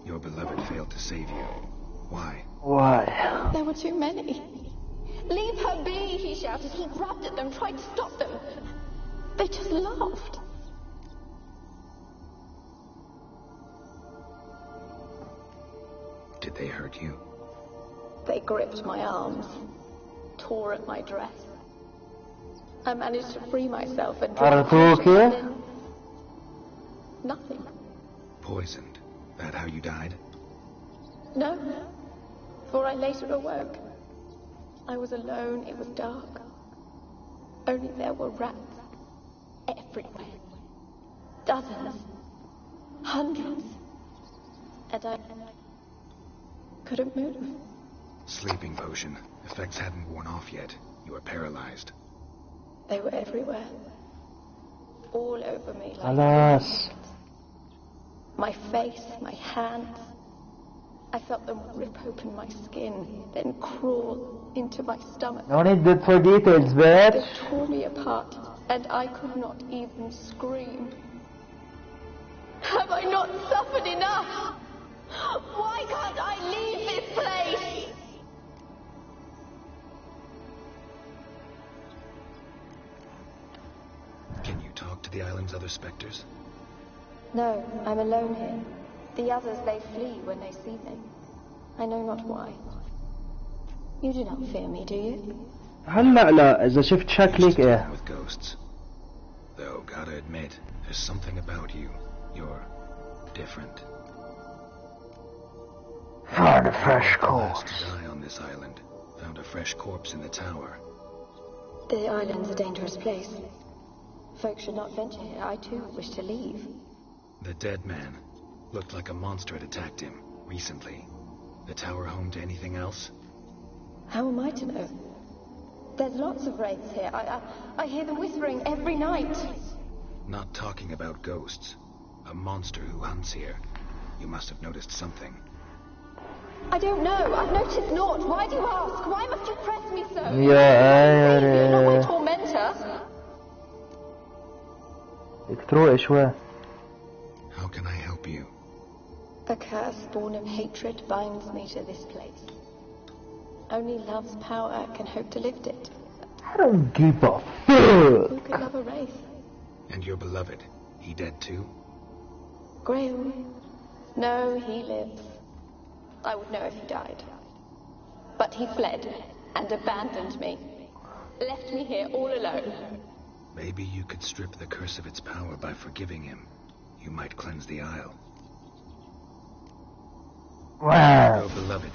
Your beloved failed to save you. Why? Why? There were too many. Leave her be, he shouted. He grabbed at them, tried to stop them. They just laughed. Did they hurt you? They gripped my arms, tore at my dress. I managed to free myself and then nothing. Poisoned? That how you died? No, for I later awoke. I was alone, it was dark. Only there were rats everywhere. Dozens. Hundreds. And I couldn't move. Sleeping potion. Effects hadn't worn off yet. You were paralyzed. They were everywhere. All over me like Alas. my face, my hands. I felt them rip open my skin, then crawl into my stomach. No need for details, bitch. They tore me apart, and I could not even scream. Have I not suffered enough? Why can't I leave this place? Can you talk to the island's other specters? No, I'm alone here. The others, they flee when they see me. I know not why. You do not fear me, do you? هلا لا إذا شفت شكلك إيه. With ghosts. Though, gotta admit, there's something about you. You're different. Found a fresh corpse. corpse. To die on this island. Found a fresh corpse in the tower. The island's a dangerous place. Folks should not venture here. I too wish to leave. The dead man. Looked like a monster had attacked him, recently. The tower home to anything else? How am I to know? There's lots of wraiths here. I hear them whispering every night. Not talking about ghosts. A monster who hunts here. You must have noticed something. I don't know. I've noticed naught. Why do you ask? Why must you press me so? يا You're not my Ayre. tormentor. بدك تروقي شوي. How can I help you? A curse born of hatred binds me to this place. Only love's power can hope to lift it. I don't give a Who fuck. could love a wraith? And your beloved, he dead too? Graham? No, he lives. I would know if he died. But he fled and abandoned me. Left me here all alone. Maybe you could strip the curse of its power by forgiving him. You might cleanse the isle. Wow. Your beloved,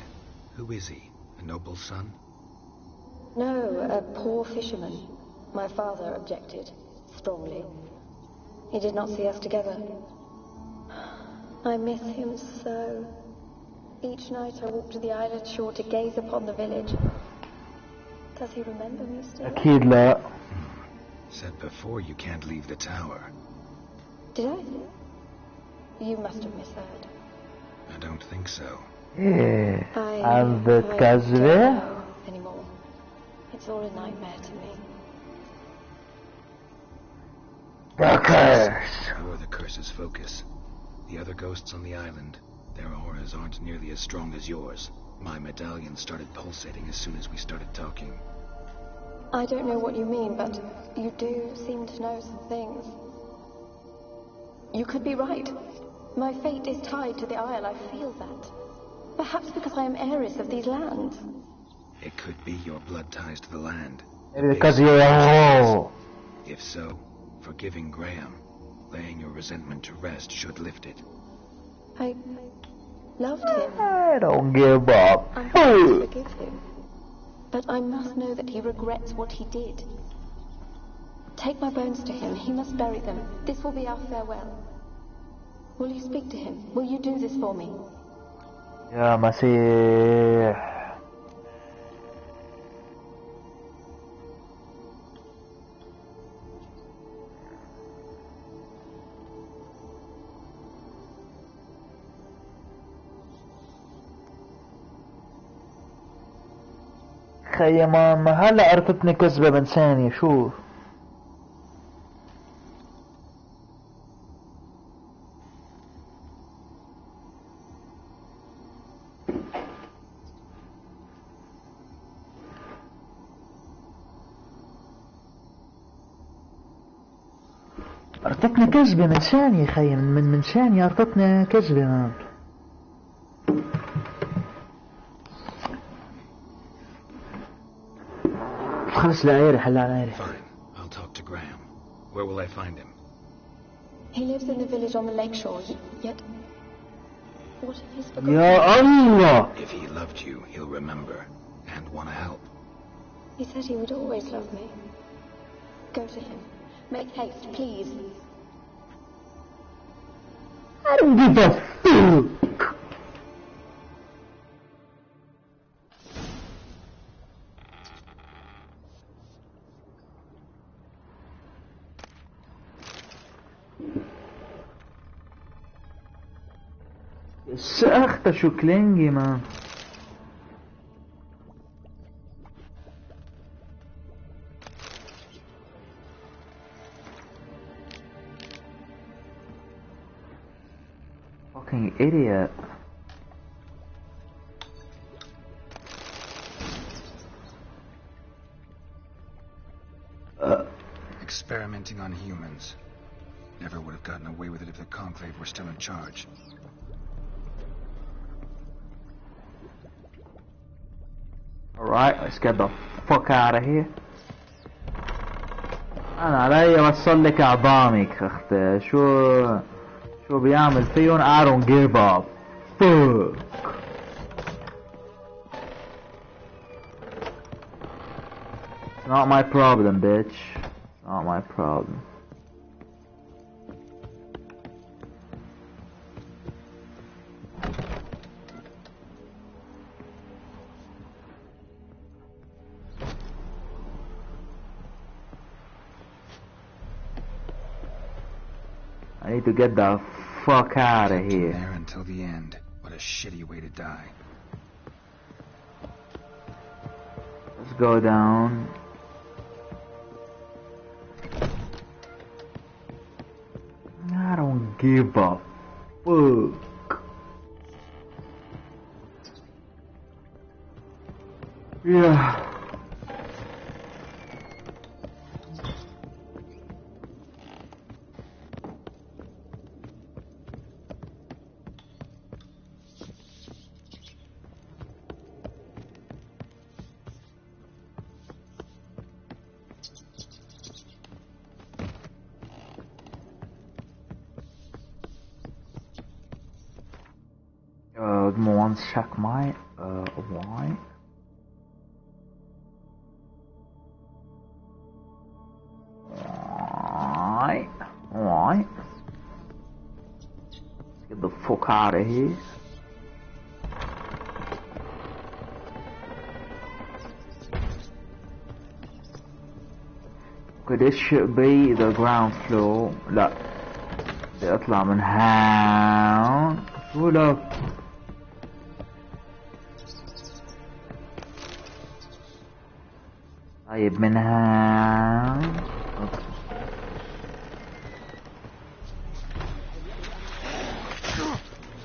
who is he? A noble son? No, a poor fisherman. My father objected strongly. He did not see us together. I miss him so. Each night I walk to the island shore to gaze upon the village. Does he remember me still? أكيد لا. Said before you can't leave the tower. Did I? You must have misheard. I don't think so. إيه. عم I بتكذبي؟ don't know anymore. It's all a nightmare to me. The curse. You're the curse's focus. The other ghosts on the island, their auras aren't nearly as strong as yours. My medallion started pulsating as soon as we started talking. I don't know what you mean, but you do seem to know some things. You could be right. My fate is tied to the Isle, I feel that. Perhaps because I am heiress of these lands. It could be your blood ties to the land. Because you're a hoe. If so, forgiving Graham, laying your resentment to rest should lift it. I loved him. I don't give up. I'm happy to forgive him. But I must know that he regrets what he did. Take my bones to him. He must bury them. This will be our farewell. Will you speak to him? Will you do this for me? يا مسيح. خيي ماما هلا عرفتني كذبة من ثانية شوف. عرفتني كذبة من ثانية خيي من ثانية عرفتني كذبة مان. خلص لأيري حل عن أيري. Fine. I'll talk to Graham. Where will I find him? He lives in the village on the lakeshore, yet... What if he's forgotten? Ya Allah! If he loved you, he'll remember and want to help. He said he would always love me. Go to him. Make haste, please. I don't give a fuck! سأخت شو كلينجي مان. Fucking idiot. Experimenting on humans. Never would have gotten away with it if the Conclave were still in charge. Alright, let's get the fuck out of here. أنا علي وصل لك أعظامك أختي. شو بيعمل فيهم؟ I don't give a fuck. It's not my problem, bitch. It's not my problem. I need to get the fuck out of here. There until the end. What a shitty way to die. Let's go down. I don't give a fuck. Yeah. One check my why? Why? Let's get the fuck out of here. Okay, this should be the ground floor. لا بدي اطلع من هون. شو لك؟ طيب منها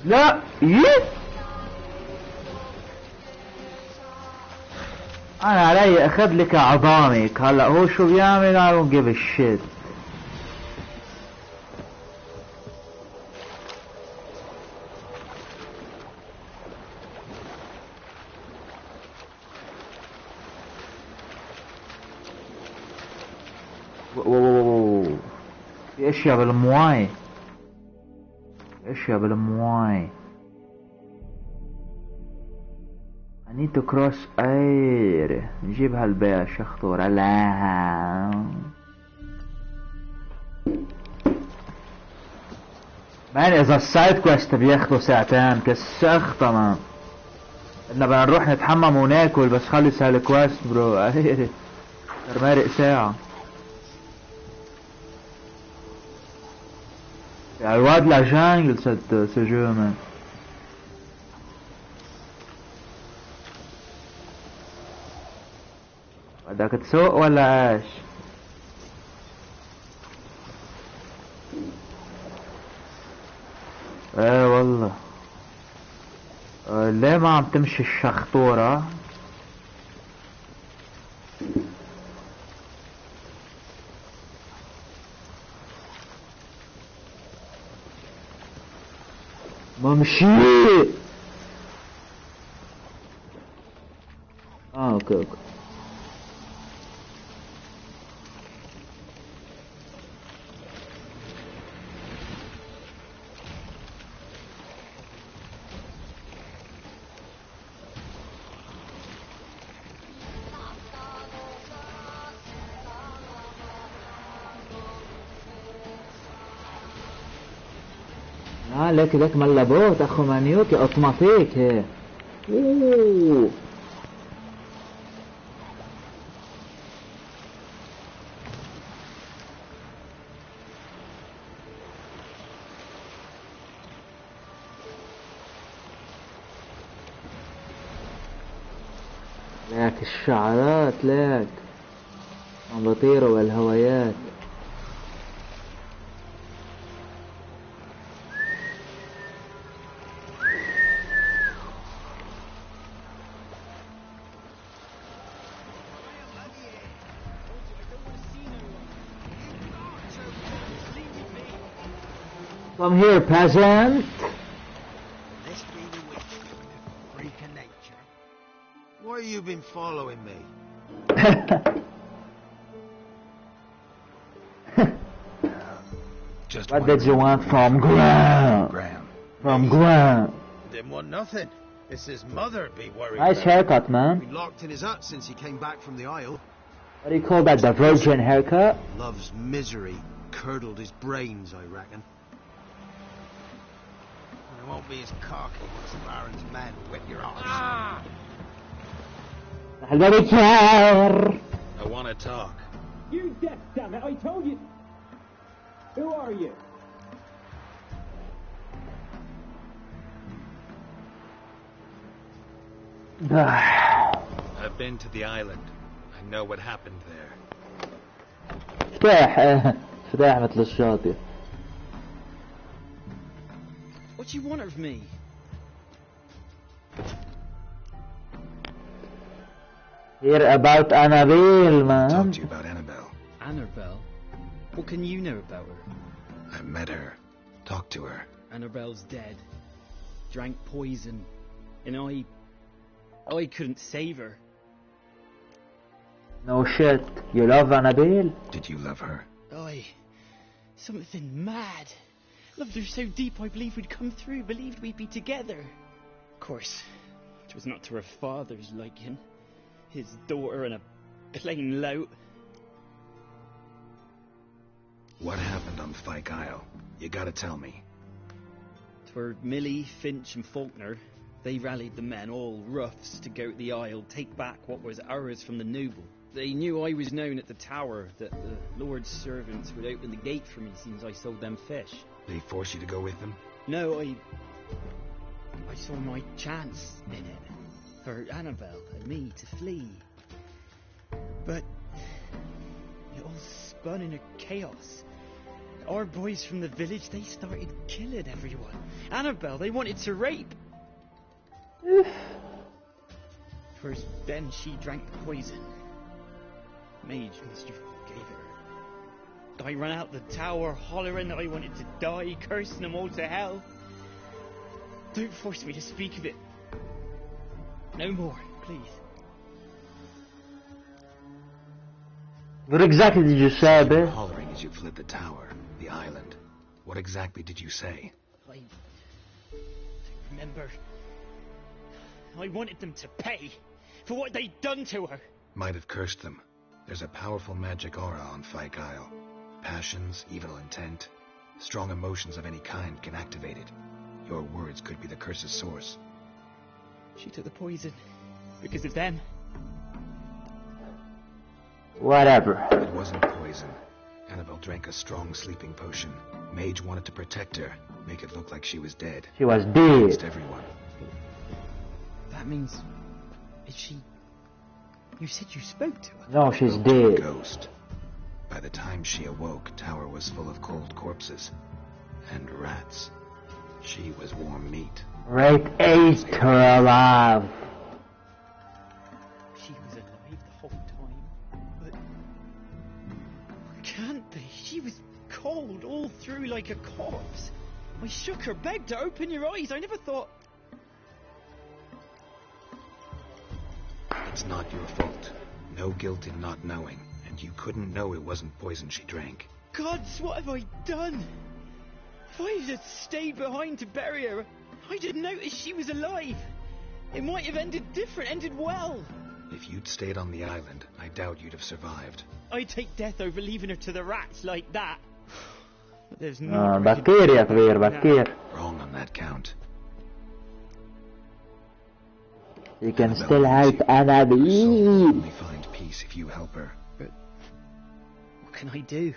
لا انا علي اخذ لك عظامك. هلا هو شو بيعمل؟ I don't give a shit. في اشياء بالمواي. اشياء بالمواي. I need to cross Ayre. نجيب هالبيع شخطورة. لا مان اذا السايد كويست بياخدوا ساعتين كالسخطة مان. بدنا بدنا نروح نتحمم وناكل بس خلص هالكويست برو. Ayre مارق ساعة. الواد لا جانجل ce jeu man. بدك تسوق ولا ايش؟ ايه والله. ليه ما عم تمشي الشخطورة؟ ما مشيت. اوكي لك ملبوت اخو مانيوكي اوتوماتيك هيك. اوه لك الشعرات لك عم بطيروا بالهوايات. Come here, peasant. This be the witch, freak of nature. Why you been following me? Just what did you want from Graham? From Graham. Didn't want nothing. It's his mother be worried. Nice haircut, man. Been locked in his hut since he came back from the Isle. What do you call that? The virgin haircut? Love's misery curdled his brains, I reckon. It won't be as cocky once the Baron's men whip your arse. I want to talk. You deaf, damn it! I told you. Who are you? I've been to the island. I know what happened there. فتاح مثل الشاطئ. What do you want of me? Hear about Annabelle, man. Talk to you about Annabelle. Annabelle? What can you know about her? I met her. Talked to her. Annabelle's dead. Drank poison. And I couldn't save her. No shit. You love Annabelle? Did you love her? Something mad. Loved her so deep I believed we'd come through, believed we'd be together. Of course, it was not to her father's liking. His daughter and a plain lout. What happened on Fyke Isle? You gotta tell me. 'Twere Millie, Finch and Faulkner. They rallied the men, all roughs, to go to the Isle, take back what was ours from the noble. They knew I was known at the tower, that the Lord's servants would open the gate for me since I sold them fish. They force you to go with them? No, I saw my chance in it. For Annabelle and me to flee. But it all spun in a chaos. Our boys from the village, they started killing everyone. Annabelle, they wanted to rape. First, then she drank the poison. Mage must have gave it her. I ran out the tower, hollering that I wanted to die, cursing them all to hell. Don't force me to speak of it. No more, please. What exactly did you say, You were babe? hollering as you fled the tower, the island. What exactly did you say? I remember. I wanted them to pay for what they'd done to her. Might have cursed them. There's a powerful magic aura on Fyke Isle. Passions, evil intent, strong emotions of any kind can activate it. Your words could be the curse's source. She took the poison because of them. Whatever. It wasn't poison. Annabelle drank a strong sleeping potion. Mage wanted to protect her, make it look like she was dead. She was dead. Against everyone. That means... Is she... You said you spoke to her? No, she's A dead. ghost. By the time she awoke, tower was full of cold corpses. And rats. She was warm meat. Right, ate her alive. She was alive the whole time, but... Can't be. She was cold all through like a corpse. I shook her, begged her, open your eyes. I never thought... It's not your fault. No guilt in not knowing. And you couldn't know it wasn't poison she drank. Gods, what have I done? If I had stayed behind to bury her, I didn't notice she was alive. It might have ended different, ended well. If you'd stayed on the island, I doubt you'd have survived. I'd take death over leaving her to the rats like that. But there's no بكير يا كبير بكير. Wrong on that count. You can still help Annabelle. Only find peace if you help her. But what can I do?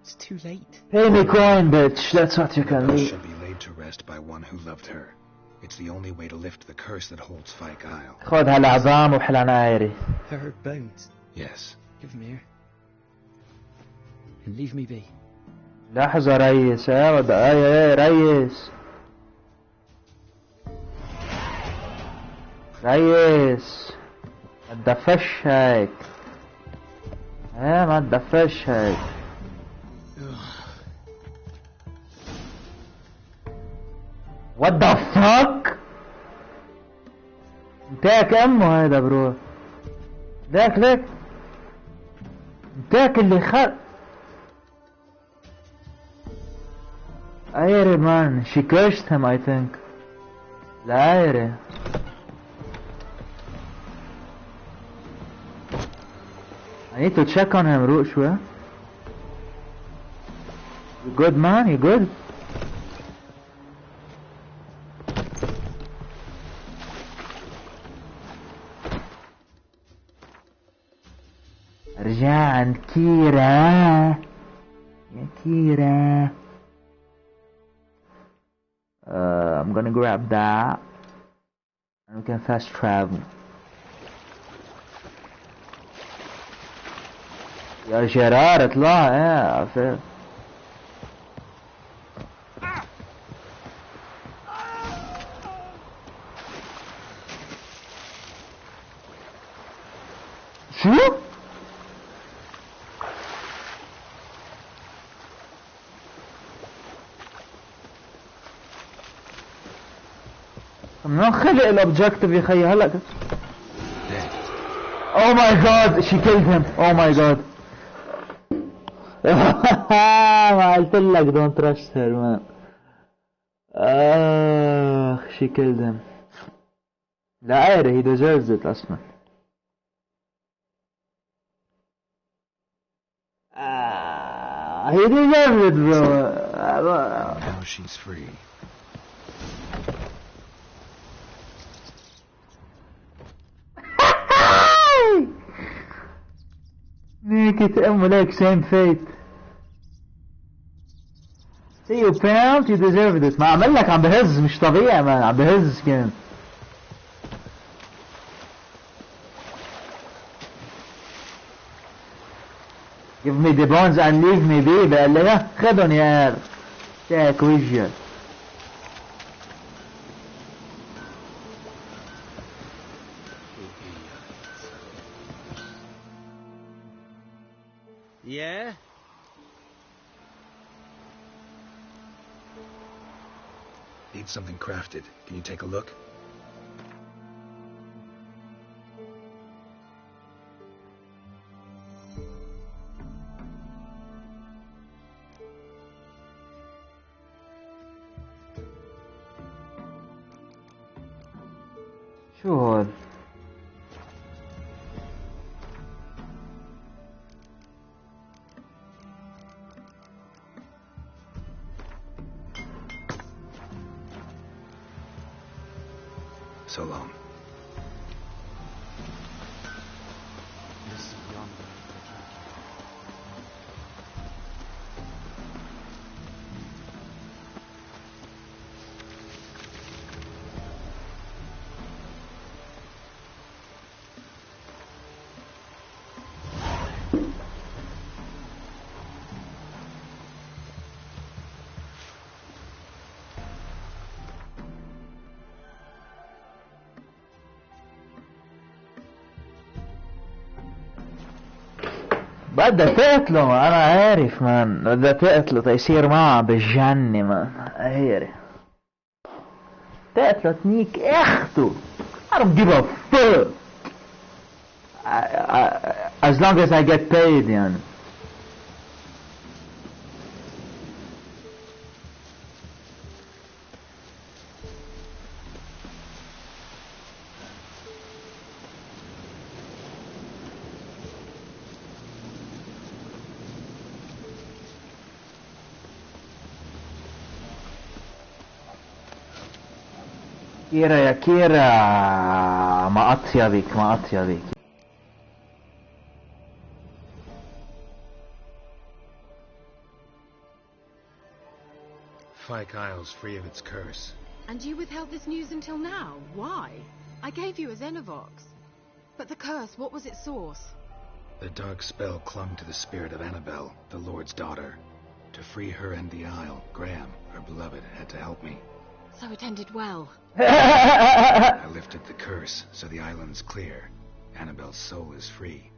It's too late. Pay me coin, bitch. That's what you can do. She should be laid to rest by one who loved her. It's the only way to lift the curse that holds Fyke Isle. خذ هالعظام وحلان عايري. Her bones. Yes. Give them here. And leave me be. لحظة ريس ايه ريس. ريس ما تدفش هيك. ايه ما تدفش هيك. What the fuck؟ انتاك امه هيدا برو. ليك انتاك اللي Ayre man, she cursed him I think. Ayre. I need to check on him روق شوي. You good man? You good? ارجع عند كيرا يا كيرا. I'm gonna grab that and we can fast travel. يا جرار اطلع ايه عفيف. شو؟ من خلق الاوبجكتيف يا خيي هلا. Oh my god she killed him. Oh my god. ما قلت لك don't trust her man. she killed him. لا Ayre he deserves it اصلا. He deserves it bro. Now she's free. Make أمه like same fate. See you found you deserved it. ما عمل لك عم بهز مش طبيعي ما عم بهز كان. Give me the bones and leave me be. قال لي خدهم يا تاك وجهك. Yeah? Need something crafted. Can you take a look? شو هاد؟ So long. بدها تقتله انا عارف مان. بدها تقتله تيصير معه بالجنة مان. Ayre تقتله تنيك اخته. I don't give a fuck. As long as I get paid يعني. كيرا يا كيرا، ما أطيبك ما أطيبك. Fyke Isle's free of its curse. And you withheld this news until now? Why? I gave you a Xenovox. But the curse, what was its source? The dark spell clung to the spirit of Annabelle, the Lord's daughter. To free her and the Isle, Graham, her beloved, had to help me. So it ended well. I lifted the curse, so the island's clear. Annabelle's soul is free.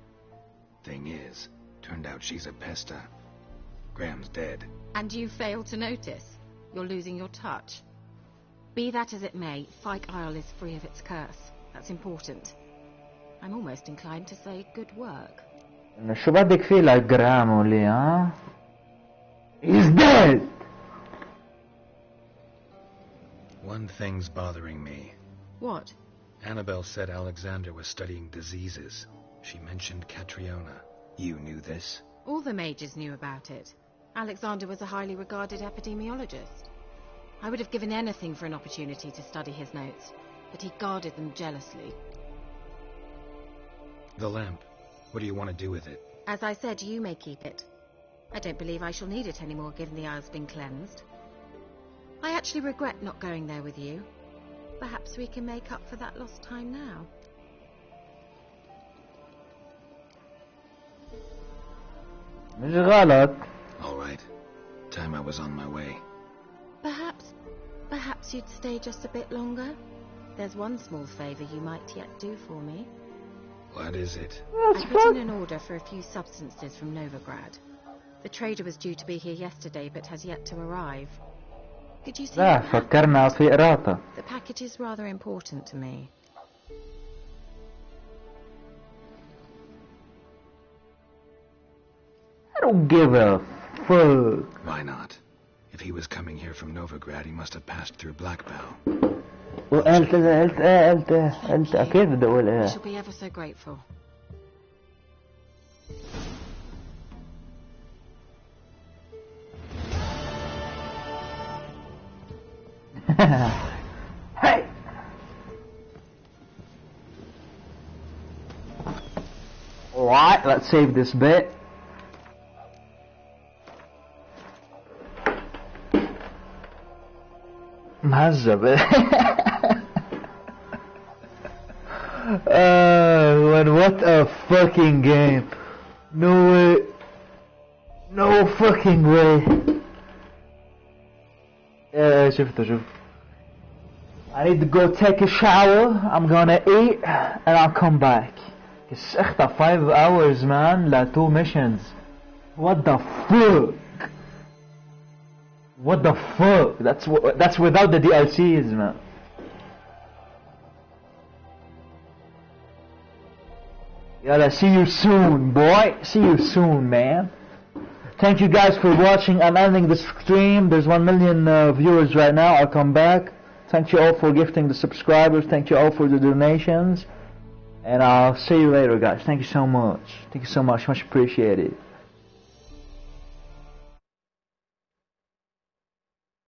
Thing is, turned out she's a pesta. Graham's dead. And you failed to notice? You're losing your touch. Be that as it may, Fyke Isle is free of its curse. That's important. I'm almost inclined to say good work. شو بدك فيه لجرام ولي ها؟ He's dead! One thing's bothering me. What? Annabelle said Alexander was studying diseases. She mentioned Catriona. You knew this? All the mages knew about it. Alexander was a highly regarded epidemiologist. I would have given anything for an opportunity to study his notes, but he guarded them jealously. The lamp. What do you want to do with it? As I said, you may keep it. I don't believe I shall need it anymore, given the Isle's been cleansed. I actually regret not going there with you. Perhaps we can make up for that lost time now. مش غلط. All right. Time I was on my way. Perhaps you'd stay just a bit longer? There's one small favor you might yet do for me. What is it? I put in an order for a few substances from Novigrad. The trader was due to be here yesterday, but has yet to arrive. Could you see لا فكرنا في قراطة. The package is rather important to me. I don't give a fuck. Why not? If he was coming here from Novigrad, he must have passed through Blackbow. وقلت أكيد بدي أقول I إيه. shall be ever so grateful. Hey! Alright, let's save this bit. مهذب. What a fucking game. No way. No fucking way. شفته. I need to go take a shower. I'm gonna eat and I'll come back. It's echt 5 hours, man. La 2 missions. What the fuck? What the fuck? That's without the DLCs, man. Yalla, see you soon, boy. See you soon, man. Thank you guys for watching. I'm ending the stream. There's 1 million viewers right now. I'll come back. Thank you all for gifting the subscribers. Thank you all for the donations. And I'll see you later, guys. Thank you so much. Thank you so much. Much appreciated.